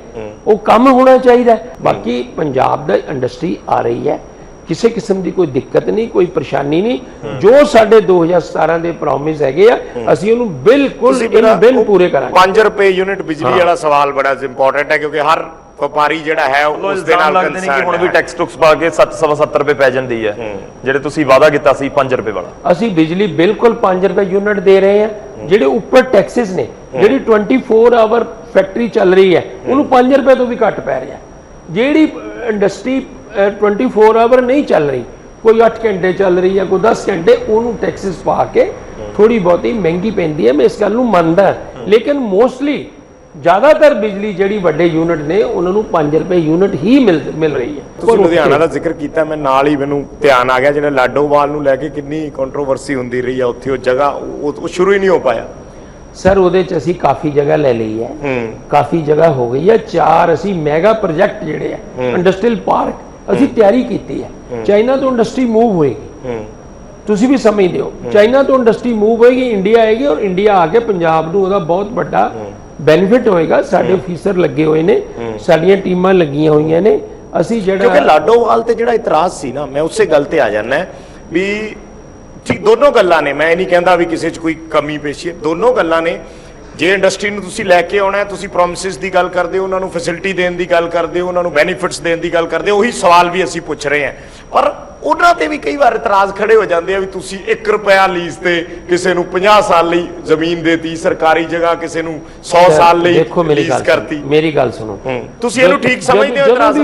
ਉਹ ਕੰਮ ਹੋਣਾ ਚਾਹੀਦਾ। ਬਾਕੀ ਪੰਜਾਬ ਦਾ ਇੰਡਸਟਰੀ ਆ ਰਹੀ ਹੈ, ਕਿਸੇ ਕਿਸਮ ਦੀ ਕੋਈ ਦਿੱਕਤ ਨਹੀਂ, ਕੋਈ ਪਰੇਸ਼ਾਨੀ ਨਹੀਂ। ਜੋ ਸਾਡੇ 2017 ਦੇ ਪ੍ਰੋਮਿਸ ਹੈਗੇ ਆ, ਅਸੀਂ ਉਹਨੂੰ ਬਿਲਕੁਲ ਇਨ ਬਿਨ ਪੂਰੇ ਕਰਾਂਗੇ। 5 ਰੁਪਏ ਯੂਨਿਟ ਬਿਜਲੀ ਵਾਲਾ ਸਵਾਲ ਬੜਾ ਇੰਪੋਰਟੈਂਟ ਹੈ, ਕਿਉਂਕਿ ਹਰ ਵਪਾਰੀ ਜਿਹੜਾ ਹੈ ਉਸ ਦੇ ਨਾਲ ਲੱਗਦੇ ਨੇ ਕਿ ਹੁਣ ਵੀ ਟੈਕਸ ਟੁਕਸ ਪਾ ਕੇ 7.75 ਰੁਪਏ ਪੈ ਜਾਂਦੀ ਹੈ, ਜਿਹੜੇ ਤੁਸੀਂ ਵਾਅਦਾ ਕੀਤਾ ਸੀ 5 ਰੁਪਏ ਵਾਲਾ। ਅਸੀਂ ਬਿਜਲੀ ਬਿਲਕੁਲ 5 ਰੁਪਏ ਯੂਨਿਟ ਦੇ ਰਹੇ ਹਾਂ। ਜਿਹੜੇ ਉੱਪਰ ਟੈਕਸਿਸ ਨੇ, ਜਿਹੜੀ 24 ਆਵਰ ਫੈਕਟਰੀ ਚੱਲ ਰਹੀ ਹੈ, ਉਹਨੂੰ 5 ਰੁਪਏ ਤੋਂ ਵੀ ਘੱਟ ਪੈ ਰਿਹਾ। ਜਿਹੜੀ ਇੰਡਸਟਰੀ 24 ਆਵਰ ਨਹੀਂ ਚੱਲ ਰਹੀ, ਕੋਈ 8 ਘੰਟੇ ਚੱਲ ਰਹੀ ਹੈ, ਕੋਈ 10 ਘੰਟੇ, ਉਹਨੂੰ ਟੈਕਸਿਸ ਪਾ ਕੇ ਥੋੜੀ ਬਹੁਤੀ ਮਹਿੰਗੀ ਪੈਂਦੀ ਹੈ। ਮੈਂ ਇਸ ਗੱਲ ਨੂੰ ਮੰਨਦਾ, ਲੇਕਿਨ ਮੋਸਟਲੀ ਜ਼ਿਆਦਾਤਰ ਬਿਜਲੀ ਜਿਹੜੀ ਵੱਡੇ ਯੂਨਿਟ ਨੇ ਉਹਨਾਂ ਨੂੰ 5 ਰੁਪਏ ਯੂਨਿਟ ਹੀ ਮਿਲ ਰਹੀ ਹੈ। ਤੁਸੀਂ ਲੁਧਿਆਣਾ ਦਾ ਜ਼ਿਕਰ ਕੀਤਾ, ਮੈਂ ਨਾਲ ਹੀ ਮੈਨੂੰ ਧਿਆਨ ਆ ਗਿਆ ਜਿਹੜਾ ਲਾਡੋਵਾਲ ਨੂੰ ਲੈ ਕੇ ਕਿੰਨੀ ਕੰਟਰੋਵਰਸੀ ਹੁੰਦੀ ਰਹੀ ਹੈ ਉੱਥੇ, ਉਹ ਜਗ੍ਹਾ ਉਹ ਸ਼ੁਰੂ ਹੀ ਨਹੀਂ ਹੋ ਪਾਇਆ। ਸਰ ਉਹਦੇ ਚ ਅਸੀਂ ਕਾਫੀ ਜਗ੍ਹਾ ਲੈ ਲਈ ਹੈ, ਕਾਫੀ ਜਗ੍ਹਾ ਹੋ ਗਈ ਹੈ। 4 ਅਸੀਂ ਮੈਗਾ ਪ੍ਰੋਜੈਕਟ ਜਿਹੜੇ ਆ ਇੰਡਸਟਰੀਅਲ ਪਾਰਕ ਅਸੀਂ ਤਿਆਰੀ ਕੀਤੀ ਹੈ। ਚਾਈਨਾ ਤੋਂ ਇੰਡਸਟਰੀ ਮੂਵ ਹੋਏਗੀ, ਤੁਸੀਂ ਵੀ ਸਮਝਦੇ ਹੋ, ਚਾਈਨਾ ਤੋਂ ਇੰਡਸਟਰੀ ਮੂਵ ਹੋਏਗੀ, ਇੰਡੀਆ ਆਏਗੀ, ਔਰ ਇੰਡੀਆ ਆ ਕੇ ਪੰਜਾਬ ਨੂੰ ਉਹਦਾ ਬਹੁਤ ਵੱਡਾ ਬੈਨੀਫਿਟ ਹੋਏਗਾ। ਸਾਡੇ ਅਫੀਸਰ ਲੱਗੇ ਹੋਏ ਨੇ, ਸਾਡੀਆਂ ਟੀਮਾਂ ਲੱਗੀਆਂ ਹੋਈਆਂ ਨੇ। ਅਸੀਂ ਕਿਉਂਕਿ ਜਿਹੜਾ ਲਾਡੋਵਾਲ ਤੇ ਜਿਹੜਾ ਇਤਰਾਜ਼ ਸੀ ਨਾ, ਮੈਂ ਉਸੇ ਗੱਲ ਤੇ ਆ ਜਾਣਾ ਵੀ ਠੀਕ ਦੋਨੋਂ ਗੱਲਾਂ ਨੇ। ਮੈਂ ਇਹ ਨਹੀਂ ਕਹਿੰਦਾ ਵੀ ਕਿਸੇ 'ਚ ਕੋਈ ਕਮੀ ਪੇਸ਼ੀ ਹੈ, ਦੋਨੋਂ ਗੱਲਾਂ ਨੇ। ਜੇ ਇੰਡਸਟਰੀ ਨੂੰ ਤੁਸੀਂ ਲੈ ਕੇ ਆਉਣਾ ਹੈ, ਤੁਸੀਂ ਪ੍ਰੋਮਿਸਿਸ ਦੀ ਗੱਲ ਕਰਦੇ ਹੋ, ਉਹਨਾਂ ਨੂੰ ਫੈਸਿਲਿਟੀ ਦੇਣ ਦੀ ਗੱਲ ਕਰਦੇ ਹੋ, ਉਹਨਾਂ ਨੂੰ ਬੈਨੀਫਿਟਸ ਦੇਣ ਦੀ ਗੱਲ ਕਰਦੇ ਹੋ, ਉਹੀ ਸਵਾਲ ਵੀ ਅਸੀਂ ਪੁੱਛ ਰਹੇ ਹਾਂ। ਪਰ ਉਹਨਾਂ ਤੇ ਵੀ ਕਈ ਵਾਰ ਇਤਰਾਜ਼ ਖੜੇ ਹੋ ਜਾਂਦੇ ਆ ਵੀ ਤੁਸੀਂ 1 ਰੁਪਿਆ ਲੀਜ਼ ਤੇ ਕਿਸੇ ਨੂੰ 50 ਸਾਲ ਲਈ ਜ਼ਮੀਨ ਦੇਤੀ, ਸਰਕਾਰੀ ਜਗ੍ਹਾ ਕਿਸੇ ਨੂੰ 100 ਸਾਲ ਲਈ ਲੀਜ਼ ਕਰਤੀ। ਮੇਰੀ ਗੱਲ ਸੁਣੋ, ਤੁਸੀਂ ਇਹਨੂੰ ਠੀਕ ਸਮਝਦੇ ਹੋ? ਇਤਰਾਜ਼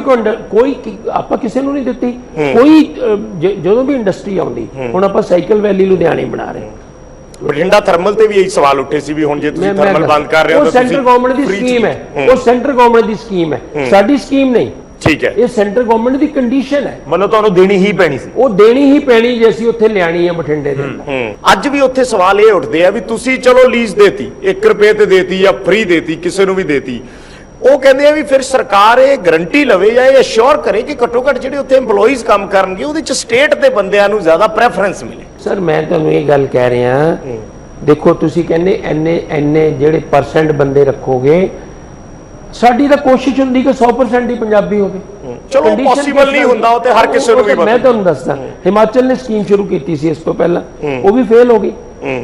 ਕੋਈ ਆਪਾਂ ਕਿਸੇ ਨੂੰ ਨਹੀਂ ਦਿੱਤੀ। ਕੋਈ ਜਦੋਂ ਵੀ ਇੰਡਸਟਰੀ ਆਉਂਦੀ, ਹੁਣ ਆਪਾਂ ਸਾਈਕਲ ਵੈਲੀ ਲੁਧਿਆਣੇ ਬਣਾ ਰਹੇ ਹਾਂ, ਬਠਿੰਡਾ ਥਰਮਲ ਤੇ ਵੀ ਇਹੀ ਸਵਾਲ ਉੱਠੇ ਸੀ ਵੀ ਹੁਣ ਜੇ ਤੁਸੀਂ ਥਰਮਲ ਬੰਦ ਕਰ ਰਹੇ ਹੋ ਤਾਂ ਸੈਂਟਰ ਗਵਰਨਮੈਂਟ ਦੀ ਸਕੀਮ ਹੈ, ਉਹ ਸੈਂਟਰ ਗਵਰਨਮੈਂਟ ਦੀ ਸਕੀਮ ਹੈ, ਸਾਡੀ ਸਕੀਮ ਨਹੀਂ। ਠੀਕ ਹੈ, ਇਹ ਸੈਂਟਰ ਗਵਰਨਮਟ ਦੀ ਕੰਡੀਸ਼ਨ ਹੈ, ਮਤਲਬ ਤੁਹਾਨੂੰ ਦੇਣੀ ਹੀ ਪੈਣੀ ਸੀ। ਉਹ ਦੇਣੀ ਹੀ ਪੈਣੀ ਜੇ ਅਸੀਂ ਉੱਥੇ ਲਿਆਣੀ ਹੈ ਬਠਿੰਡੇ ਦੇ ਅੰਦਰ। ਅੱਜ ਵੀ ਉੱਥੇ ਸਵਾਲ ਇਹ ਉੱਠਦੇ ਆ ਵੀ ਤੁਸੀਂ ਚਲੋ ਲੀਜ਼ ਦੇਤੀ, 1 ਰੁਪਏ ਤੇ ਦੇਤੀ ਜਾਂ ਫ੍ਰੀ ਦੇਤੀ, ਕਿਸੇ ਨੂੰ ਵੀ ਦੇਤੀ। ਉਹ ਕਹਿੰਦੇ ਆ ਵੀ ਫਿਰ ਸਰਕਾਰ ਇਹ ਗਰੰਟੀ ਲਵੇ ਜਾਂ ਇਹ ਅਸ਼ੋਰ ਕਰੇ ਕਿ ਘੱਟੋ ਘੱਟ ਜਿਹੜੇ ਉੱਥੇ EMPLOYEES ਕੰਮ ਕਰਨਗੇ ਉਹਦੇ ਚ ਸਟੇਟ ਦੇ ਬੰਦਿਆਂ ਨੂੰ ਜ਼ਿਆਦਾ ਪ੍ਰੈਫਰੈਂਸ ਮਿਲੇ। ਸਰ ਮੈਂ ਤੁਹਾਨੂੰ ਇਹ ਗੱਲ ਕਹਿ ਰਿਹਾ, ਦੇਖੋ ਤੁਸੀਂ ਕਹਿੰਦੇ ਐਨੇ ਜਿਹੜੇ ਪਰਸੈਂਟ ਬੰਦੇ ਰੱਖੋਗੇ, ਸਾਡੀ ਤਾਂ ਕੋਸ਼ਿਸ਼ ਹੁੰਦੀ ਕਿ 100% ਹੀ ਪੰਜਾਬੀ ਹੋਵੇ। ਚਲੋ ਪੋਸੀਬਲ ਨਹੀਂ ਹੁੰਦਾ, ਉਹ ਤੇ ਹਰ ਕਿਸੇ ਨੂੰ ਵੀ ਮੈਂ ਤੁਹਾਨੂੰ ਦੱਸਦਾ, ਹਿਮਾਚਲ ਨੇ ਸਕੀਮ ਸ਼ੁਰੂ ਕੀਤੀ ਸੀ ਇਸ ਤੋਂ ਪਹਿਲਾਂ, ਉਹ ਵੀ ਫੇਲ ਹੋ ਗਈ।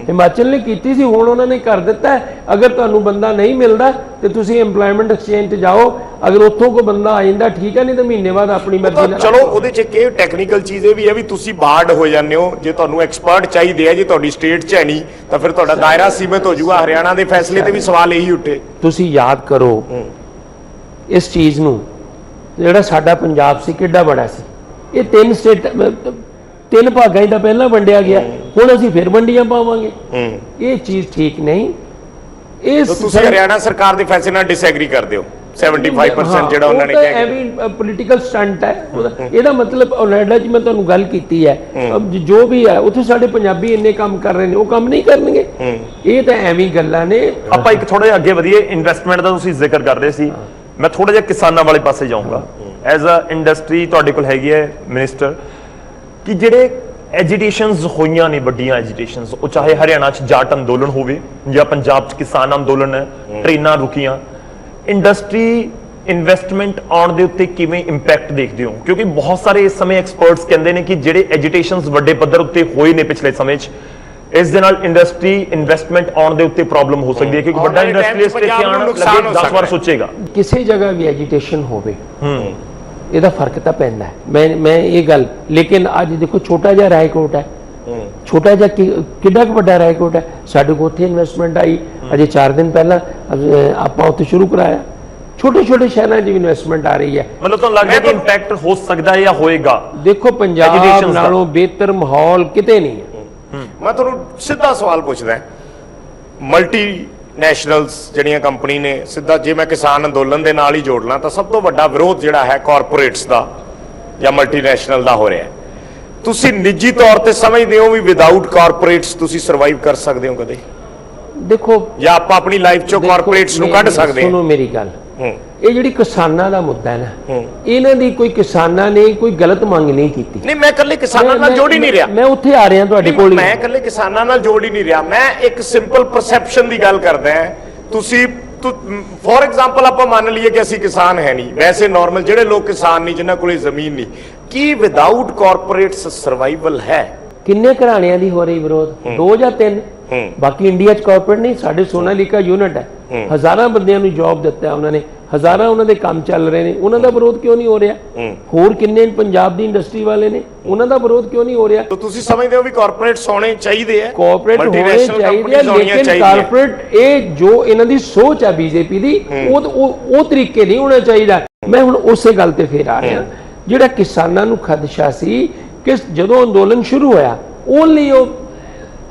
ਹਿਮਾਚਲ ਨੇ ਕੀਤੀ ਸੀ, ਹੁਣ ਉਹਨਾਂ ਨੇ ਕਰ ਦਿੱਤਾ, ਅਗਰ ਤੁਹਾਨੂੰ ਬੰਦਾ ਨਹੀਂ ਮਿਲਦਾ ਤੇ ਤੁਸੀਂ EMPLOYMENT ਐਕਸਚੇਂਜ ਤੇ ਜਾਓ, ਅਗਰ ਉੱਥੋਂ ਕੋਈ ਬੰਦਾ ਆ ਜਾਂਦਾ ਠੀਕ ਹੈ, ਨਹੀਂ ਤਾਂ ਮਹੀਨੇ ਬਾਅਦ ਆਪਣੀ ਮਰਜ਼ੀ ਨਾਲ। ਚਲੋ ਉਹਦੇ ਚ ਇੱਕ ਟੈਕਨੀਕਲ ਚੀਜ਼ ਇਹ ਵੀ ਹੈ ਵੀ ਤੁਸੀਂ ਬਾਰਡ ਹੋ ਜਾਂਦੇ ਹੋ, ਜੇ ਤੁਹਾਨੂੰ ਐਕਸਪਰਟ ਚਾਹੀਦੇ ਆ, ਜੇ ਤੁਹਾਡੀ ਸਟੇਟ ਚ ਹੈ ਨਹੀਂ ਤਾਂ ਫਿਰ ਤੁਹਾਡਾ ਦਾਇਰਾ ਸੀਮਿਤ ਹੋ ਜਾਊਗਾ। ਹਰਿਆਣਾ ਦੇ ਫੈਸਲੇ ਤੇ ਵੀ ਸਵਾਲ ਇਹੀ ਉੱਠੇ। ਤੁਸੀਂ ਯਾਦ ਕਰੋ ਇਸ ਚੀਜ਼ ਨੂੰ, ਜਿਹੜਾ ਸਾਡਾ ਪੰਜਾਬ ਸੀ ਕਿੱਡਾ ਬੜਾ ਸੀ, ਇਹ 3 ਭਾਗਾਂ ਦਾ ਪਹਿਲਾਂ ਵੰਡਿਆ ਗਿਆ, ਹੁਣ ਅਸੀਂ ਫਿਰ ਵੰਡੀਆਂ ਪਾਵਾਂਗੇ। ਇਹ ਚੀਜ਼ ਠੀਕ ਨਹੀਂ। ਤੁਸੀਂ ਹਰਿਆਣਾ ਸਰਕਾਰ ਦੇ ਫੈਸਲੇ ਨਾਲ ਡਿਸਐਗਰੀ ਕਰਦੇ ਹੋ? 75% ਜਿਹੜਾ ਉਹਨਾਂ ਨੇ ਕਿਹਾ ਐਵੇਂ ਪੋਲੀਟੀਕਲ ਸਟੰਟ ਹੈ ਇਹਦਾ ਮਤਲਬ। ਓਨੇਡਾ ਜੀ ਮੈਂ ਤੁਹਾਨੂੰ ਗੱਲ ਕੀਤੀ ਹੈ, ਜੋ ਵੀ ਹੈ ਉੱਥੇ ਸਾਡੇ ਪੰਜਾਬੀ ਇੰਨੇ ਕੰਮ ਕਰ ਰਹੇ ਨੇ, ਉਹ ਕੰਮ ਨਹੀਂ ਕਰਨਗੇ। ਇਹ ਤਾਂ ਐਵੇਂ ਗੱਲਾਂ ਨੇ। ਆਪਾਂ ਇੱਕ ਥੋੜਾ ਜਿਹਾ ਅੱਗੇ ਵਧੀਏ। ਇਨਵੈਸਟਮੈਂਟ ਦਾ ਤੁਸੀਂ ਜ਼ਿਕਰ ਕਰ ਰਹੇ ਸੀ, ਮੈਂ ਥੋੜਾ ਜਿਹਾ ਕਿਸਾਨਾਂ ਵਾਲੇ ਪਾਸੇ ਜਾਊਂਗਾ। ਐਜ਼ ਅ ਇੰਡਸਟਰੀ ਤੁਹਾਡੇ ਕੋਲ ਹੈਗੀ ਹੈ ਮਿਨਿਸਟਰ, ਕਿ ਜਿਹੜੇ ਐਜੀਟੇਸ਼ਨਸ ਹੋਈਆਂ ਨੇ, ਵੱਡੀਆਂ ਐਜੀਟੇਸ਼ਨਸ, ਉਹ ਚਾਹੇ ਹਰਿਆਣਾ 'ਚ ਜਾਟ ਅੰਦੋਲਨ ਹੋਵੇ ਜਾਂ ਪੰਜਾਬ 'ਚ ਕਿਸਾਨ ਅੰਦੋਲਨ ਹੈ, ਟ੍ਰੇਨਾਂ ਰੁਕੀਆਂ, ਇੰਡਸਟਰੀ ਇਨਵੈਸਟਮੈਂਟ ਆਉਣ ਦੇ ਉੱਤੇ ਕਿਵੇਂ ਇੰਪੈਕਟ ਦੇਖਦੇ ਹੋ? ਕਿਉਂਕਿ ਬਹੁਤ ਸਾਰੇ ਇਸ ਸਮੇਂ ਐਕਸਪਰਟਸ ਕਹਿੰਦੇ ਨੇ ਕਿ ਜਿਹੜੇ ਐਜੀਟੇਸ਼ਨਸ ਵੱਡੇ ਪੱਧਰ ਉੱਤੇ ਹੋਏ ਨੇ ਪਿਛਲੇ ਸਮੇਂ 'ਚ, ਇਸ ਦੇ ਨਾਲ ਇੰਡਸਟਰੀ ਇਨਵੈਸਟਮੈਂਟ ਆਉਣ ਦੇ ਉੱਤੇ ਪ੍ਰੋਬਲਮ ਹੋ ਸਕਦੀ ਹੈ, ਕਿਉਂਕਿ ਵੱਡਾ ਵਾਲੇ time 'ਚ ਇੰਡਸਟਰੀਅਲਿਸਟ ਇੱਥੇ ਪੰਜਾਬ ਨੂੰ ਆਉਣ ਨੁਕਸਾਨ ਲੱਗੇ ਹੋ 10 ਵਾਰ ਸਕਦਾ ਹੈ। ਸੋਚੇਗਾ। ਕਿਸੇ ਜਗ੍ਹਾ ਵੀ ਐਜੀਟੇਸ਼ਨ ਹੋਵੇ ਇਹਦਾ ਫਰਕ ਤਾਂ ਪੈਂਦਾ ਹੈ। ਮੈਂ ਇਹ ਗੱਲ, ਲੇਕਿਨ ਅੱਜ ਦੇਖੋ ਛੋਟਾ ਜਿਹਾ ਰਾਏਕੋਟ ਹੈ, ਛੋਟਾ ਜਿਹਾ ਕਿੰਨਾ ਕੁ ਵੱਡਾ ਰਾਏਕੋਟ ਹੈ। ਸਾਡੇ ਕੋਲ ਉੱਥੇ ਇਨਵੈਸਟਮੈਂਟ ਆਈ ਅਜੇ 4 ਦਿਨ ਪਹਿਲਾਂ, ਆਪਾਂ ਉੱਥੇ ਸ਼ੁਰੂ ਕਰਾਇਆ। ਛੋਟੇ ਛੋਟੇ ਸ਼ਹਿਰਾਂ 'ਚ ਇਨਵੈਸਟਮੈਂਟ ਆ ਰਹੀ ਹੈ। ਮਤਲਬ ਤੁਹਾਨੂੰ ਲੱਗਦਾ ਕਿ ਇੰਪੈਕਟ ਹੋ ਸਕਦਾ ਹੈ ਜਾਂ ਹੋਏਗਾ? ਦੇਖੋ ਪੰਜਾਬ Agitations ਦਾ। ਨਾਲੋਂ ਬਿਹਤਰ ਮਾਹੌਲ ਕਿਤੇ ਨਹੀਂ ਹੈ। ਮੈਂ ਤੁਹਾਨੂੰ ਸਿੱਧਾ ਸਵਾਲ ਪੁੱਛਦਾ, ਮਲਟੀ ਨੈਸ਼ਨਲਸ ਜਿਹੜੀਆਂ ਕੰਪਨੀ ਨੇ, ਸਿੱਧਾ ਜੇ ਮੈਂ ਕਿਸਾਨ ਅੰਦੋਲਨ ਦੇ ਨਾਲ ਹੀ ਜੋੜ ਲਾਂ ਤਾਂ ਸਭ ਤੋਂ ਵੱਡਾ ਵਿਰੋਧ ਜਿਹੜਾ ਹੈ ਕਾਰਪੋਰੇਟਸ ਦਾ ਜਾਂ ਮਲਟੀਨੈਸ਼ਨਲ ਦਾ ਹੋ ਰਿਹਾ ਹੈ। ਤੁਸੀਂ ਨਿੱਜੀ ਤੌਰ ਤੇ ਸਮਝਦੇ ਹੋ ਵੀ ਵਿਦਆਊਟ ਕਾਰਪੋਰੇਟਸ ਤੁਸੀਂ ਸਰਵਾਈਵ ਕਰ ਸਕਦੇ ਹੋ ਕਦੇ, ਦੇਖੋ ਜਾਂ ਆਪਾਂ ਆਪਣੀ ਲਾਈਫ ਚੋਂ ਕਾਰਪੋਰੇਟਸ ਨੂੰ ਕੱਢ ਸਕਦੇ ਸੁਣੋ ਹਾਂ? ਮੇਰੀ ਗੱਲ, ਇਹ ਜਿਹੜੀ ਕਿਸਾਨਾਂ ਦਾ ਮੁੱਦਾ ਹੈ ਨਾ, ਇਹਨਾਂ ਦੀ ਕੋਈ ਕਿਸਾਨਾਂ ਨੇ ਕੋਈ ਗਲਤ ਮੰਗ ਨਹੀਂ ਕੀਤੀ। ਨਹੀਂ, ਮੈਂ ਇਕੱਲੇ ਕਿਸਾਨਾਂ ਨਾਲ ਜੋੜ ਹੀ ਨਹੀਂ ਰਿਹਾ। ਮੈਂ ਉੱਥੇ ਆ ਰਿਹਾ ਤੁਹਾਡੇ ਕੋਲ ਹੀ। ਮੈਂ ਇਕੱਲੇ ਕਿਸਾਨਾਂ ਨਾਲ ਜੋੜ ਹੀ ਨਹੀਂ ਰਿਹਾ, ਮੈਂ ਇੱਕ ਸਿੰਪਲ ਪਰਸੈਪਸ਼ਨ ਦੀ ਗੱਲ ਕਰਦਾ ਹਾਂ। ਤੁਸੀਂ ਫੋਰ ਐਗਜ਼ਾਮਪਲ ਆਪਾਂ ਮੰਨ ਲਈਏ ਕਿ ਅਸੀਂ ਕਿਸਾਨ ਹੈ ਨਹੀਂ, ਵੈਸੇ ਨਾਰਮਲ ਜਿਹੜੇ ਲੋਕ ਕਿਸਾਨ ਨਹੀਂ, ਜਿਨ੍ਹਾਂ ਕੋਲੇ ਜ਼ਮੀਨ ਨਹੀਂ, ਕੀ ਵਿਦਆਊਟ ਕਾਰਪੋਰੇਟਸ ਸਰਵਾਈਵਲ ਹੈ? ਕਿੰਨੇ ਘਰਾਣਿਆਂ ਦੀ ਹੋ ਰਹੀ ਵਿਰੋਧ? 2 ਜਾਂ 3? ਬਾਕੀ ਇੰਡੀਆ 'ਚ ਕਾਰਪੋਰੇਟ ਨਹੀਂ। ਸਾਡੇ ਸੋਨਾਲੀਕਾ ਯੂਨਿਟ ਹੈ, ਹਜ਼ਾਰਾਂ ਬੰਦਿਆਂ ਨੂੰ ਜੌਬ ਦਿੱਤਾ ਉਹਨਾਂ ਨੇ, ਹਜ਼ਾਰਾਂ ਉਹਨਾਂ ਦੇ ਕੰਮ ਚੱਲ ਰਹੇ ਨੇ। ਉਹਨਾਂ ਦਾ ਵਿਰੋਧ ਕਿਉਂ ਨਹੀਂ ਹੋ ਰਿਹਾ? ਹੋਰ ਕਿੰਨੇ ਪੰਜਾਬ ਦੀ ਇੰਡਸਟਰੀ ਵਾਲੇ ਨੇ, ਉਹਨਾਂ ਦਾ ਵਿਰੋਧ ਕਿਉਂ ਨਹੀਂ ਹੋ ਰਿਹਾ? ਤਾਂ ਤੁਸੀਂ ਸਮਝਦੇ ਹੋ ਵੀ ਕਾਰਪੋਰੇਟਸ ਹੋਣੇ ਚਾਹੀਦੇ ਆ, ਕਾਰਪੋਰੇਟ ਹੋਣੇ multinational ਚਾਹੀਦੇ ਆ, companies ਹੋਣੀਆਂ ਲੇਕਿਨ ਚਾਹੀਦੀਆਂ। ਕਾਰਪੋਰੇਟ ਇਹ ਜੋ ਇਹਨਾਂ ਦੀ ਸੋਚ ਆ ਬੀਜੇਪੀ ਦੀ, ਉਹ ਤਰੀਕੇ ਨਹੀਂ ਹੋਣਾ ਚਾਹੀਦਾ। ਮੈਂ ਹੁਣ ਉਸੇ ਗੱਲ ਤੇ ਫੇਰ ਆ ਰਿਹਾ, ਜਿਹੜਾ ਕਿਸਾਨਾਂ ਨੂੰ ਖਦਸ਼ਾ ਸੀ ਕਿ ਜਦੋਂ ਅੰਦੋਲਨ ਸ਼ੁਰੂ ਹੋਇਆ ਓਨਲੀ ਉਹ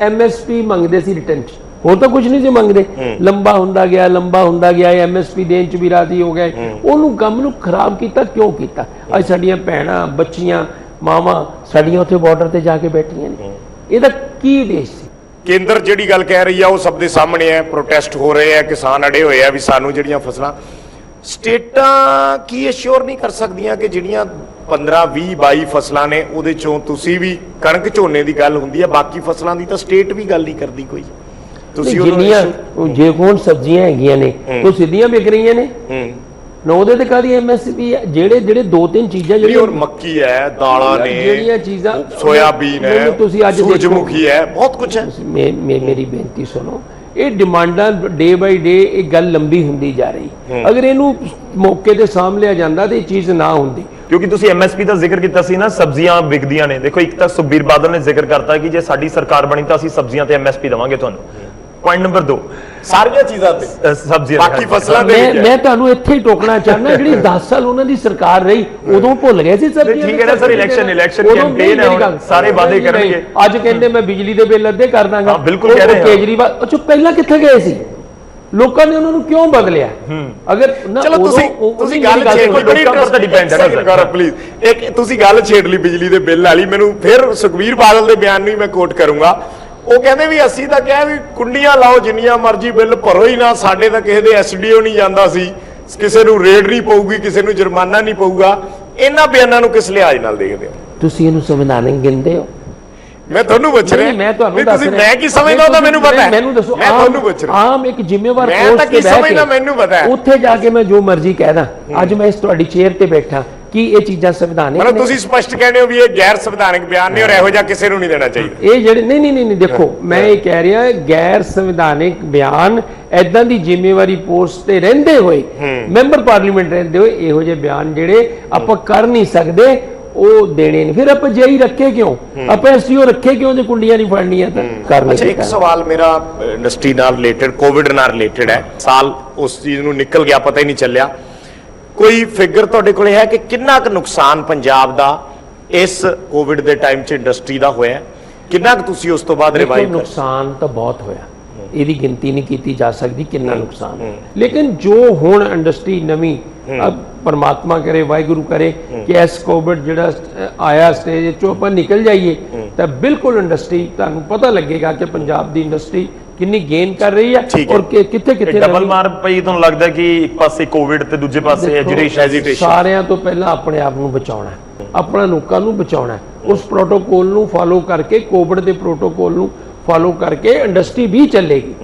MSP ਮੰਗਦੇ ਸੀ ਰਿਟਰਨ 'ਚ, ਹੋਰ ਤਾਂ ਕੁਝ ਨਹੀਂ ਸੀ ਮੰਗਦੇ। ਲੰਬਾ ਹੁੰਦਾ ਗਿਆ MSP ਦੇਣ 'ਚ ਵੀ ਰਾਜ਼ੀ ਹੋ ਗਏ। ਉਹਨੂੰ ਕੰਮ ਨੂੰ ਖਰਾਬ ਕੀਤਾ। ਕਿਉਂ ਕੀਤਾ? ਅੱਜ ਸਾਡੀਆਂ ਭੈਣਾਂ, ਬੱਚੀਆਂ, ਮਾਵਾਂ ਸਾਡੀਆਂ ਉੱਥੇ ਬਾਰਡਰ ਤੇ ਜਾ ਕੇ ਬੈਠੀਆਂ ਨੇ। ਇਹਦਾ ਕੀ ਉਦੇਸ਼ ਸੀ? ਕੇਂਦਰ ਜਿਹੜੀ ਗੱਲ ਕਹਿ ਰਹੀ ਆ ਉਹ ਸਭ ਦੇ ਸਾਹਮਣੇ ਹੈ, ਪ੍ਰੋਟੈਸਟ ਹੋ ਰਹੇ ਆ, ਕਿਸਾਨ ਅੜੇ ਹੋਏ ਆ ਵੀ ਸਾਨੂੰ ਜਿਹੜੀਆਂ ਫਸਲਾਂ, ਸਟੇਟਾਂ ਕੀ ਅਸ਼ੋਰ ਨਹੀਂ ਕਰ ਸਕਦੀਆਂ ਕਿ ਜਿਹੜੀਆਂ 15, 20, 22 ਫਸਲਾਂ ਨੇ ਉਹਦੇ ਚੋਂ ਤੁਸੀਂ ਵੀ ਕਣਕ ਝੋਨੇ ਦੀ ਗੱਲ ਹੁੰਦੀ ਹੈ, ਬਾਕੀ ਫਸਲਾਂ ਦੀ ਤਾਂ ਸਟੇਟ ਵੀ ਗੱਲ ਨਹੀਂ ਕਰਦੀ ਕੋਈ। ਤੁਸੀਂ ਜਿੰਨੀਆਂ ਜੇ ਕੋਣ ਸਬਜ਼ੀਆਂ ਹੈਗੀਆਂ ਨੇ ਉਹ ਸਿੱਧੀਆਂ ਵਿਕ ਰਹੀਆਂ ਨੇ ਨਾ, ਉਹਦੇ ਤੇ ਕਾਹਦੀ MSP ਹੈ? ਜਿਹੜੇ 2-3 ਚੀਜ਼ਾਂ ਜਿਹੜੀ ਹੋਰ ਮੱਕੀ ਹੈ, ਦਾਲਾਂ ਨੇ, ਜਿਹੜੀਆਂ ਚੀਜ਼ਾਂ, ਸੋਇਆਬੀਨ ਹੈ, ਤੁਸੀਂ ਅੱਜ ਸੂਰਜਮੁਖੀ ਹੈ, ਬਹੁਤ ਕੁਝ ਹੈ। ਮੇਰੀ ਬੇਨਤੀ ਸੁਣੋ, ਇਹ ਡਿਮਾਂਡਾਂ ਡੇ ਬਾਈ ਡੇ ਇਹ ਗੱਲ ਲੰਬੀ ਹੁੰਦੀ ਜਾ ਰਹੀ। ਅਗਰ ਇਹਨੂੰ ਮੌਕੇ ਤੇ ਸਾਂਭ ਲਿਆ ਜਾਂਦਾ ਤੇ ਇਹ ਚੀਜ਼ ਨਾ ਹੁੰਦੀ। ਕਿਉਂਕਿ ਤੁਸੀਂ MSP ਦਾ ਜ਼ਿਕਰ ਕੀਤਾ ਸੀ ਨਾ, ਸਬਜ਼ੀਆਂ ਵਿਕਦੀਆਂ ਨੇ। ਦੇਖੋ, ਇੱਕ ਤਾਂ ਸੁਖਬੀਰ ਬਾਦਲ ਨੇ ਜ਼ਿਕਰ ਕਰਤਾ ਕਿ ਜੇ ਸਾਡੀ ਸਰਕਾਰ ਬਣੀ ਤਾਂ ਅਸੀਂ ਸਬਜ਼ੀਆਂ ਤੇ MSP ਦੇਵਾਂਗੇ ਤੁਹਾਨੂੰ। ਪੁਆਇੰਟ ਨੰਬਰ 2, ਸਾਰੀਆਂ ਚੀਜ਼ਾਂ ਤੇ ਸਬਜ਼ੀਆਂ, ਬਾਕੀ ਫਸਲਾਂ ਦੇ ਮੈਂ ਤੁਹਾਨੂੰ ਇੱਥੇ ਹੀ ਟੋਕਣਾ ਚਾਹੁੰਦਾ, ਜਿਹੜੀ 10 ਸਾਲ ਉਹਨਾਂ ਦੀ ਸਰਕਾਰ ਰਹੀ ਉਦੋਂ ਭੁੱਲ ਗਏ ਸੀ ਸਬਜ਼ੀਆਂ। ਠੀਕ ਹੈ ਨਾ ਸਰ, ਇਲੈਕਸ਼ਨ ਕੈਂਪੇਨ ਹੈ, ਸਾਰੇ ਵਾਅਦੇ ਕਰਨਗੇ। ਅੱਜ ਕਹਿੰਦੇ ਮੈਂ ਬਿਜਲੀ ਦੇ ਬਿੱਲ ਅੱਧੇ ਕਰ ਦਾਂਗਾ। ਹਾਂ, ਬਿਲਕੁਲ ਕਹਿ ਰਹੇ ਹਾਂ। ਕੇਜਰੀਵਾਲ, ਅੱਛਾ ਪਹਿਲਾਂ ਕਿੱਥੇ ਗਏ ਸੀ? ਲੋਕਾਂ ਨੇ ਉਹਨਾਂ ਨੂੰ ਕਿਉਂ ਬਦਲਿਆ? ਅਗਰ ਚਲੋ ਤੁਸੀਂ ਗੱਲ ਛੇੜ ਲਈ, ਬੜੀ ਇੰਟਰਸਟ ਡਿਪੈਂਡ ਹੈ ਨਾ ਸਰ, ਪਲੀਜ਼। ਇੱਕ ਤੁਸੀਂ ਗੱਲ ਛੇੜ ਲਈ ਬਿਜਲੀ ਦੇ ਬਿੱਲ ਵਾਲੀ, ਮੈਨੂੰ ਫਿਰ ਸੁਖਬੀਰ ਬਾਦਲ ਦੇ ਬਿਆਨ ਨੂੰ ਹੀ ਮੈਂ ਕੋਟ ਕਰੂੰਗਾ। ਉਹ ਕਹਿੰਦੇ ਵੀ ਅਸੀਂ ਤਾਂ ਕਿਹਾ ਵੀ ਕੁੰਡੀਆਂ ਲਾਓ, ਜਿੰਨੀਆਂ ਮਰਜ਼ੀ ਬਿੱਲ ਭਰੋ ਹੀ ਨਾ, ਸਾਡੇ ਤਾਂ ਕਿਸੇ ਦੇ SDO ਨਹੀਂ ਜਾਂਦਾ ਸੀ, ਕਿਸੇ ਨੂੰ ਰੇਡ ਨਹੀਂ ਪਊਗੀ, ਕਿਸੇ ਨੂੰ ਜੁਰਮਾਨਾ ਨਹੀਂ ਪਊਗਾ। ਇਹਨਾਂ ਬਿਆਨਾਂ ਨੂੰ ਕਿਸ ਲਿਹਾਜ਼ ਨਾਲ ਦੇਖਦੇ ਹੋ ਤੁਸੀਂ? ਇਹਨੂੰ ਸੰਵਿਧਾਨਕ ਗਿਣਦੇ ਹੋ? ਮੈਂ ਤੁਹਾਨੂੰ ਪੁੱਛ ਰਿਹਾ। ਮੈਂ ਤੁਹਾਨੂੰ ਦੱਸ ਰਿਹਾ, ਮੈਂ ਕੀ ਸਮਝਦਾ ਉਹ ਤਾਂ ਮੈਨੂੰ ਪਤਾ ਹੈ। ਮੈਨੂੰ ਦੱਸੋ, ਮੈਂ ਤੁਹਾਨੂੰ ਪੁੱਛ ਰਿਹਾ। ਆਮ ਇੱਕ ਜ਼ਿੰਮੇਵਾਰ ਮੈਂ ਤਾਂ ਕੀ ਸਮਝਦਾ ਮੈਨੂੰ ਪਤਾ ਹੈ। ਉੱਥੇ ਜਾ ਕੇ ਮੈਂ ਜੋ ਮਰਜ਼ੀ ਕਹਿਦਾ। ਅੱਜ ਮੈਂ ਇਸ ਤੁਹਾਡੀ ਚੇਅਰ ਤੇ ਬੈਠਾ, ਕੀ ਇਹ ਚੀਜ਼ਾਂ ਸੰਵਿਧਾਨਿਕ ਮਤਲਬ ਤੁਸੀਂ ਸਪਸ਼ਟ ਕਹਿੰਦੇ ਹੋ ਵੀ ਇਹ ਗੈਰ ਸੰਵਿਧਾਨਿਕ ਬਿਆਨ ਨੇ ਔਰ ਇਹੋ ਜਿਹਾ ਕਿਸੇ ਨੂੰ ਨਹੀਂ ਦੇਣਾ ਚਾਹੀਦਾ? ਇਹ ਜਿਹੜੇ ਨਹੀਂ ਦੇਖੋ, ਮੈਂ ਇਹ ਕਹਿ ਰਿਹਾ ਗੈਰ ਸੰਵਿਧਾਨਿਕ ਬਿਆਨ, ਐਦਾਂ ਦੀ ਜ਼ਿੰਮੇਵਾਰੀ ਪੋਸਟ ਤੇ ਰਹਿੰਦੇ ਹੋਏ, ਮੈਂਬਰ ਪਾਰਲੀਮੈਂਟ ਰਹਿੰਦੇ ਹੋਏ, ਇਹੋ ਜਿਹੇ ਬਿਆਨ ਜਿਹੜੇ ਆਪਾਂ ਕਰ ਨਹੀਂ ਸਕਦੇ ਉਹ ਦੇਣੇ ਨੇ। ਫਿਰ ਆਪਾਂ ਜੇਈ ਰੱਖੇ ਕਿਉਂ? ਆਪਾਂ SDO ਰੱਖੇ ਕਿਉਂ ਜੇ ਕੁੰਡੀਆਂ ਨਹੀਂ ਫੜਨੀਆਂ ਤਾਂ? ਕਰ ਅੱਛਾ, ਇੱਕ ਸਵਾਲ ਮੇਰਾ ਇੰਡਸਟਰੀ ਨਾਲ ਰਿਲੇਟਡ, ਕੋਵਿਡ ਨਾਲ ਰਿਲੇਟਡ ਹੈ। ਸਾਲ ਉਸ ਚੀਜ਼ ਨੂੰ ਨਿਕਲ ਗਿਆ, ਪਤਾ ਹੀ ਨਹੀਂ ਚੱਲਿਆ। ਕੋਈ ਫਿਗਰ ਤੁਹਾਡੇ ਕੋਲ ਹੈ ਕਿ ਕਿੰਨਾ ਕੁ ਨੁਕਸਾਨ ਪੰਜਾਬ ਦਾ ਇਸ ਕੋਵਿਡ ਦੇ ਟਾਈਮ 'ਚ ਇੰਡਸਟਰੀ ਦਾ ਹੋਇਆ? ਕਿੰਨਾ ਕੁ ਤੁਸੀਂ ਉਸ ਤੋਂ ਬਾਅਦ ਰਿਵਾਈਵ? ਨੁਕਸਾਨ ਤਾਂ ਬਹੁਤ ਹੋਇਆ, ਇਹਦੀ ਗਿਣਤੀ ਨਹੀਂ ਕੀਤੀ ਜਾ ਸਕਦੀ ਕਿੰਨਾ ਨੁਕਸਾਨ। ਲੇਕਿਨ ਜੋ ਹੁਣ ਇੰਡਸਟਰੀ ਨਵੀਂ, ਪਰਮਾਤਮਾ ਕਰੇ, ਵਾਹਿਗੁਰੂ ਕਰੇ ਕਿ ਇਸ ਕੋਵਿਡ ਜਿਹੜਾ ਆਇਆ ਸਟੇਜ ਚੋਂ ਆਪਾਂ ਨਿਕਲ ਜਾਈਏ ਤਾਂ ਬਿਲਕੁਲ ਇੰਡਸਟਰੀ, ਤੁਹਾਨੂੰ ਪਤਾ ਲੱਗੇਗਾ ਕਿ ਪੰਜਾਬ ਦੀ ਇੰਡਸਟਰੀ ਕਿੰਨੀ ਗੇਨ ਕਰ ਰਹੀ ਹੈ ਔਰ ਕਿੱਥੇ ਡਬਲ ਮਾਰ ਪਈ। ਤੁਹਾਨੂੰ ਲੱਗਦਾ ਕਿ ਇੱਕ ਪਾਸੇ ਕੋਵਿਡ ਤੇ ਦੂਜੇ ਪਾਸੇ ਐਜੀਟੇਸ਼ਨ? ਸਾਰਿਆਂ ਤੋਂ ਪਹਿਲਾਂ ਆਪਣੇ ਆਪ ਨੂੰ ਬਚਾਉਣਾ, ਆਪਣਾ ਲੋਕਾਂ ਨੂੰ ਬਚਾਉਣਾ, ਉਸ ਪ੍ਰੋਟੋਕੋਲ ਨੂੰ ਫਾਲੋ ਕਰਕੇ, ਕੋਵਿਡ ਦੇ ਪ੍ਰੋਟੋਕੋਲ ਨੂੰ ਫਾਲੋ ਕਰਕੇ ਇੰਡਸਟਰੀ ਵੀ ਚੱਲੇਗੀ।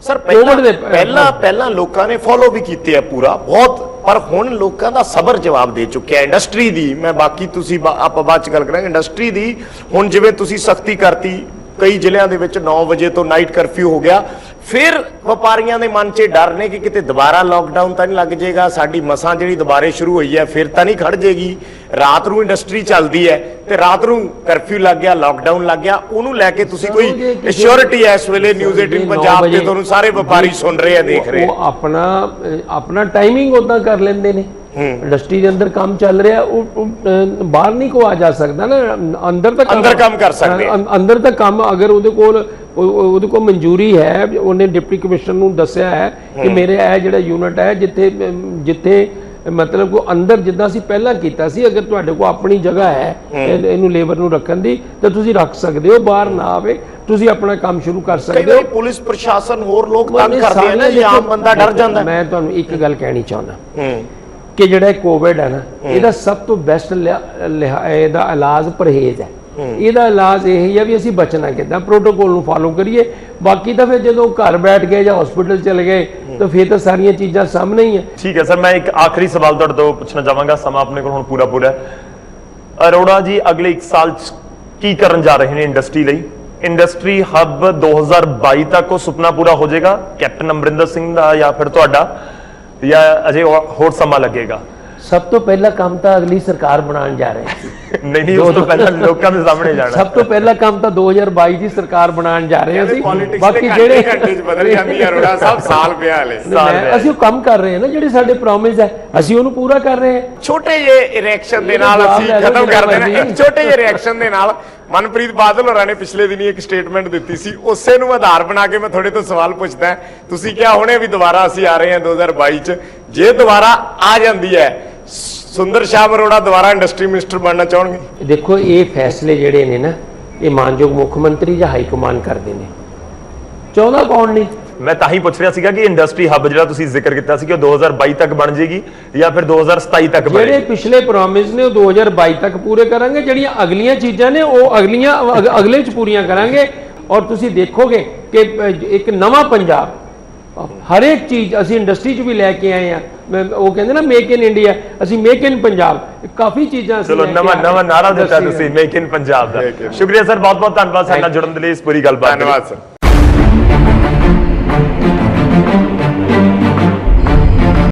ਸਰ ਪਹਿਲਾਂ ਲੋਕਾਂ ਨੇ ਫੋਲੋ ਵੀ ਕੀਤੇ ਆ ਪੂਰਾ ਬਹੁਤ, ਪਰ ਹੁਣ ਲੋਕਾਂ ਦਾ ਸਬਰ ਜਵਾਬ ਦੇ ਚੁੱਕਿਆ ਇੰਡਸਟਰੀ ਦੀ। ਮੈਂ ਬਾਕੀ ਤੁਸੀਂ ਆਪਾਂ ਬਾਅਦ ਚ ਗੱਲ ਕਰਾਂਗੇ। ਇੰਡਸਟਰੀ ਦੀ ਹੁਣ ਜਿਵੇਂ ਤੁਸੀਂ ਸਖਤੀ ਕਰਤੀ, ਕਈ ਜ਼ਿਲ੍ਹਿਆਂ ਦੇ ਵਿੱਚ 9 ਵਜੇ ਤੋਂ ਨਾਈਟ ਕਰਫਿਊ ਹੋ ਗਿਆ। ਫਿਰ ਵਪਾਰੀਆਂ ਦੇ ਮਨ 'ਚ ਡਰ ਨੇ ਕਿ ਕਿਤੇ ਦੁਬਾਰਾ ਲਾਕਡਾਊਨ ਤਾਂ ਨਹੀਂ ਲੱਗ ਜਾਏਗਾ, ਸਾਡੀ ਮਸਾਂ ਜਿਹੜੀ ਦੁਬਾਰੇ ਸ਼ੁਰੂ ਹੋਈ ਹੈ ਫਿਰ ਤਾਂ ਨਹੀਂ ਖੜ ਜਾਏਗੀ। ਰਾਤ ਨੂੰ ਇੰਡਸਟਰੀ ਚੱਲਦੀ ਹੈ ਤੇ ਰਾਤ ਨੂੰ ਕਰਫਿਊ ਲੱਗ ਗਿਆ, ਲਾਕਡਾਊਨ ਲੱਗ ਗਿਆ, ਉਹਨੂੰ ਲੈ ਕੇ ਤੁਸੀਂ ਕੋਈ ਅਸ਼ੋਰਿਟੀ ਹੈ ਇਸ ਵੇਲੇ? ਨਿਊਜ਼ 18 ਪੰਜਾਬ ਤੇ ਤੁਹਾਨੂੰ ਸਾਰੇ ਵਪਾਰੀ ਸੁਣ ਰਹੇ ਆ, ਦੇਖ ਰਹੇ ਆ। ਉਹ ਆਪਣਾ ਟਾਈਮਿੰਗ ਉਦਾਂ ਕਰ ਲੈਂਦੇ ਨੇ। ਇੰਡਸਟਰੀ ਦੇ ਅੰਦਰ ਕੰਮ ਚੱਲ ਰਿਹਾ, ਉਹ ਬਾਹਰ ਨਹੀਂ ਕੋ ਆ ਜਾ ਸਕਦਾ ਨਾ, ਅੰਦਰ ਕੰਮ ਕਰ ਸਕਦੇ ਆ। ਅੰਦਰ ਦਾ ਕੰਮ ਅਗਰ ਉਹਦੇ ਕੋਲ ਮਨਜ਼ੂਰੀ ਹੈ, ਉਹਨੇ ਡਿਪਟੀ ਕਮਿਸ਼ਨਰ ਨੂੰ ਦੱਸਿਆ ਹੈ ਕਿ ਮੇਰੇ ਇਹ ਜਿਹੜਾ ਯੂਨਿਟ ਹੈ ਜਿੱਥੇ ਮਤਲਬ ਕੋ ਅੰਦਰ ਜਿੱਦਾਂ ਅਸੀਂ ਪਹਿਲਾਂ ਕੀਤਾ ਸੀ, ਅਗਰ ਤੁਹਾਡੇ ਕੋਲ ਆਪਣੀ ਜਗ੍ਹਾ ਹੈ ਇਹਨੂੰ ਲੇਬਰ ਨੂੰ ਰੱਖਣ ਦੀ ਤਾਂ ਤੁਸੀਂ ਰੱਖ ਸਕਦੇ ਹੋ, ਬਾਹਰ ਨਾ ਆਵੇ, ਤੁਸੀਂ ਆਪਣਾ ਕੰਮ ਸ਼ੁਰੂ ਕਰ ਸਕਦੇ ਹੋ। ਪੁਲਿਸ ਪ੍ਰਸ਼ਾਸਨ ਹੋਰ ਲੋਕ ਤੰਗ ਕਰਦੇ ਆ ਨਾ, ਆਮ ਬੰਦਾ ਡਰ ਜਾਂਦਾ। ਮੈਂ ਤੁਹਾਨੂੰ ਇੱਕ ਗੱਲ ਕਹਿਣੀ ਚਾਹੁੰਦਾ ਕਿ ਜਿਹੜਾ ਕੋਵਿਡ ਹੈ ਨਾ, ਇਹਦਾ ਸਭ ਤੋਂ ਬੈਸਟ ਇਹਦਾ ਇਲਾਜ ਪਰਹੇਜ਼ ਹੈ। ਇਹਦਾ ਇਲਾਜ ਇਹ ਹੀ ਹੈ ਵੀ ਅਸੀਂ ਬਚਣਾ ਕਿੱਦਾਂ, ਪ੍ਰੋਟੋਕੋਲ ਨੂੰ ਫਾਲੋ ਕਰੀਏ। ਬਾਕੀ ਤਾਂ ਫਿਰ ਜਦੋਂ ਘਰ ਬੈਠ ਗਏ ਜਾਂ ਹਸਪੀਟਲ ਚਲੇ ਗਏ ਤਾਂ ਫਿਰ ਤਾਂ ਸਾਰੀਆਂ ਚੀਜ਼ਾਂ ਸਾਹਮਣੇ ਹੀ ਹੈ। ਠੀਕ ਹੈ ਸਰ, ਮੈਂ ਇੱਕ ਆਖਰੀ ਸਵਾਲ ਤੁਹਾਡੇ ਤੋਂ ਪੁੱਛਣਾ ਚਾਹਾਂਗਾ, ਸਮਾਂ ਆਪਣੇ ਕੋਲ ਹੁਣ ਪੂਰਾ ਹੈ। ਅਰੋੜਾ ਜੀ ਅਗਲੇ 1 ਸਾਲ 'ਚ ਕੀ ਕਰਨ ਜਾ ਰਹੇ ਨੇ ਇੰਡਸਟਰੀ ਲਈ? ਇੰਡਸਟਰੀ ਹੱਬ 2022 ਤੱਕ ਉਹ ਸੁਪਨਾ ਪੂਰਾ ਹੋ ਜਾਏਗਾ ਕੈਪਟਨ ਅਮਰਿੰਦਰ ਸਿੰਘ ਦਾ ਜਾਂ ਫਿਰ ਤੁਹਾਡਾ, ਜਾਂ ਅਜੇ ਹੋਰ ਸਮਾਂ ਲੱਗੇਗਾ? ਸਭ ਤੋਂ ਪਹਿਲਾ ਕੰਮ ਤਾਂ ਅਗਲੀ ਸਰਕਾਰ ਬਣਾਉਣ ਜਾ ਰਹੇ ਹਾਂ। ਨਹੀਂ, ਉਸ ਤੋਂ ਪਹਿਲਾਂ ਲੋਕਾਂ ਦੇ ਸਾਹਮਣੇ ਜਾਣਾ। ਸਭ ਤੋਂ ਪਹਿਲਾ ਕੰਮ ਤਾਂ 2022 ਦੀ ਸਰਕਾਰ ਬਣਾਉਣ ਜਾ ਰਹੇ ਹਾਂ ਅਸੀਂ। ਬਾਕੀ ਜਿਹੜੇ ਘੰਟੇ 'ਚ ਬਦਲ ਜਾਂਦੀ ਹੈ ਅਰੋੜਾ ਸਾਹਿਬ, ਸਾਲ ਪਿਆ ਹਲੇ। ਅਸੀਂ ਉਹ ਕੰਮ ਕਰ ਰਹੇ ਹਾਂ ਨਾ, ਜਿਹੜੇ ਸਾਡੇ ਪ੍ਰੋਮਿਸ ਹੈ ਅਸੀਂ ਉਹਨੂੰ ਪੂਰਾ ਕਰ ਰਹੇ ਹਾਂ। ਛੋਟੇ ਜਿਹੇ ਰਿਐਕਸ਼ਨ ਦੇ ਨਾਲ ਅਸੀਂ ਖਤਮ ਕਰ ਦੇਣਾ। ਛੋਟੇ ਜਿਹੇ ਰਿਐਕਸ਼ਨ ਦੇ ਨਾਲ ਮਨਪ੍ਰੀਤ ਬਾਦਲ ਹੋਰਾਂ ਨੇ ਪਿਛਲੇ ਦਿਨੀ ਇੱਕ ਸਟੇਟਮੈਂਟ ਦਿੱਤੀ ਸੀ, ਉਸੇ ਨੂੰ ਆਧਾਰ ਬਣਾ ਕੇ ਮੈਂ ਤੁਹਾਡੇ ਤੋਂ ਸਵਾਲ ਪੁੱਛਦਾ। ਤੁਸੀਂ ਕਿਹਾ ਹੁਣੇ ਵੀ ਦੁਬਾਰਾ ਅਸੀਂ ਆ ਰਹੇ ਹਾਂ 2022 'ਚ, ਜੇ ਦੁਬਾਰਾ ਆ ਜਾਂਦੀ ਹੈ ਸੁੰਦਰ ਸ਼ਾਮ ਅਰੋੜਾ ਦੁਬਾਰਾ ਇੰਡਸਟਰੀ ਮਿਨਿਸਟਰ ਬਣਨਾ ਚਾਹਣਗੇ? ਦੇਖੋ, ਇਹ ਫੈਸਲੇ ਜਿਹੜੇ ਨੇ ਨਾ, ਇਹ ਮਾਨਯੋਗ ਮੁੱਖ ਮੰਤਰੀ ਜਾਂ ਹਾਈ ਕਮਾਂਡ ਕਰਦੇ ਨੇ, ਚਾਹੁੰਦਾ ਕੌਣ ਨਹੀਂ। ਮੈਂ ਤਾਂ ਹੀ ਪੁੱਛ ਰਿਹਾ ਸੀਗਾ ਕਿ ਇੰਡਸਟਰੀ ਹੱਬ ਜਿਹੜਾ ਤੁਸੀਂ ਜ਼ਿਕਰ ਕੀਤਾ ਸੀ ਕਿ ਉਹ 2022 ਤੱਕ ਬਣ ਜਾਏਗੀ ਜਾਂ ਫਿਰ 2027 ਤੱਕ ਬਣੇਗੀ? ਜਿਹੜੇ ਪਿਛਲੇ ਪ੍ਰੋਮਿਸ ਨੇ ਉਹ 2022 ਤੱਕ ਪੂਰੇ ਕਰਾਂਗੇ, ਜਿਹੜੀਆਂ ਅਗਲੀਆਂ ਚੀਜ਼ਾਂ ਨੇ ਉਹ ਅਗਲੇ ਚ ਪੂਰੀਆਂ ਕਰਾਂਗੇ। ਔਰ ਤੁਸੀਂ ਦੇਖੋਗੇ ਕਿ ਇੱਕ ਨਵਾਂ ਪੰਜਾਬ, ਹਰੇਕ ਚੀਜ਼ ਅਸੀਂ ਇੰਡਸਟਰੀ 'ਚ ਵੀ ਲੈ ਕੇ ਆਏ ਆ। ਉਹ ਕਹਿੰਦੇ ਨਾ ਮੇਕ ਇਨ ਇੰਡੀਆ, ਅਸੀਂ ਮੇਕ ਇਨ ਪੰਜਾਬ, ਕਾਫੀ ਚੀਜ਼ਾਂ। ਚਲੋ ਨਵਾਂ ਨਾਰਾ ਦਿੱਤਾ ਤੁਸੀਂ, ਮੇਕ ਇਨ ਪੰਜਾਬ ਦਾ। ਸ਼ੁਕਰੀਆ ਸਰ, ਬਹੁਤ ਬਹੁਤ ਧੰਨਵਾਦ ਸਾਡੇ ਨਾਲ ਜੁੜਨ ਦੇ ਲਈ, ਇਸ ਪੂਰੀ ਗੱਲਬਾਤ। ਧੰਨਵਾਦ ਸਰ।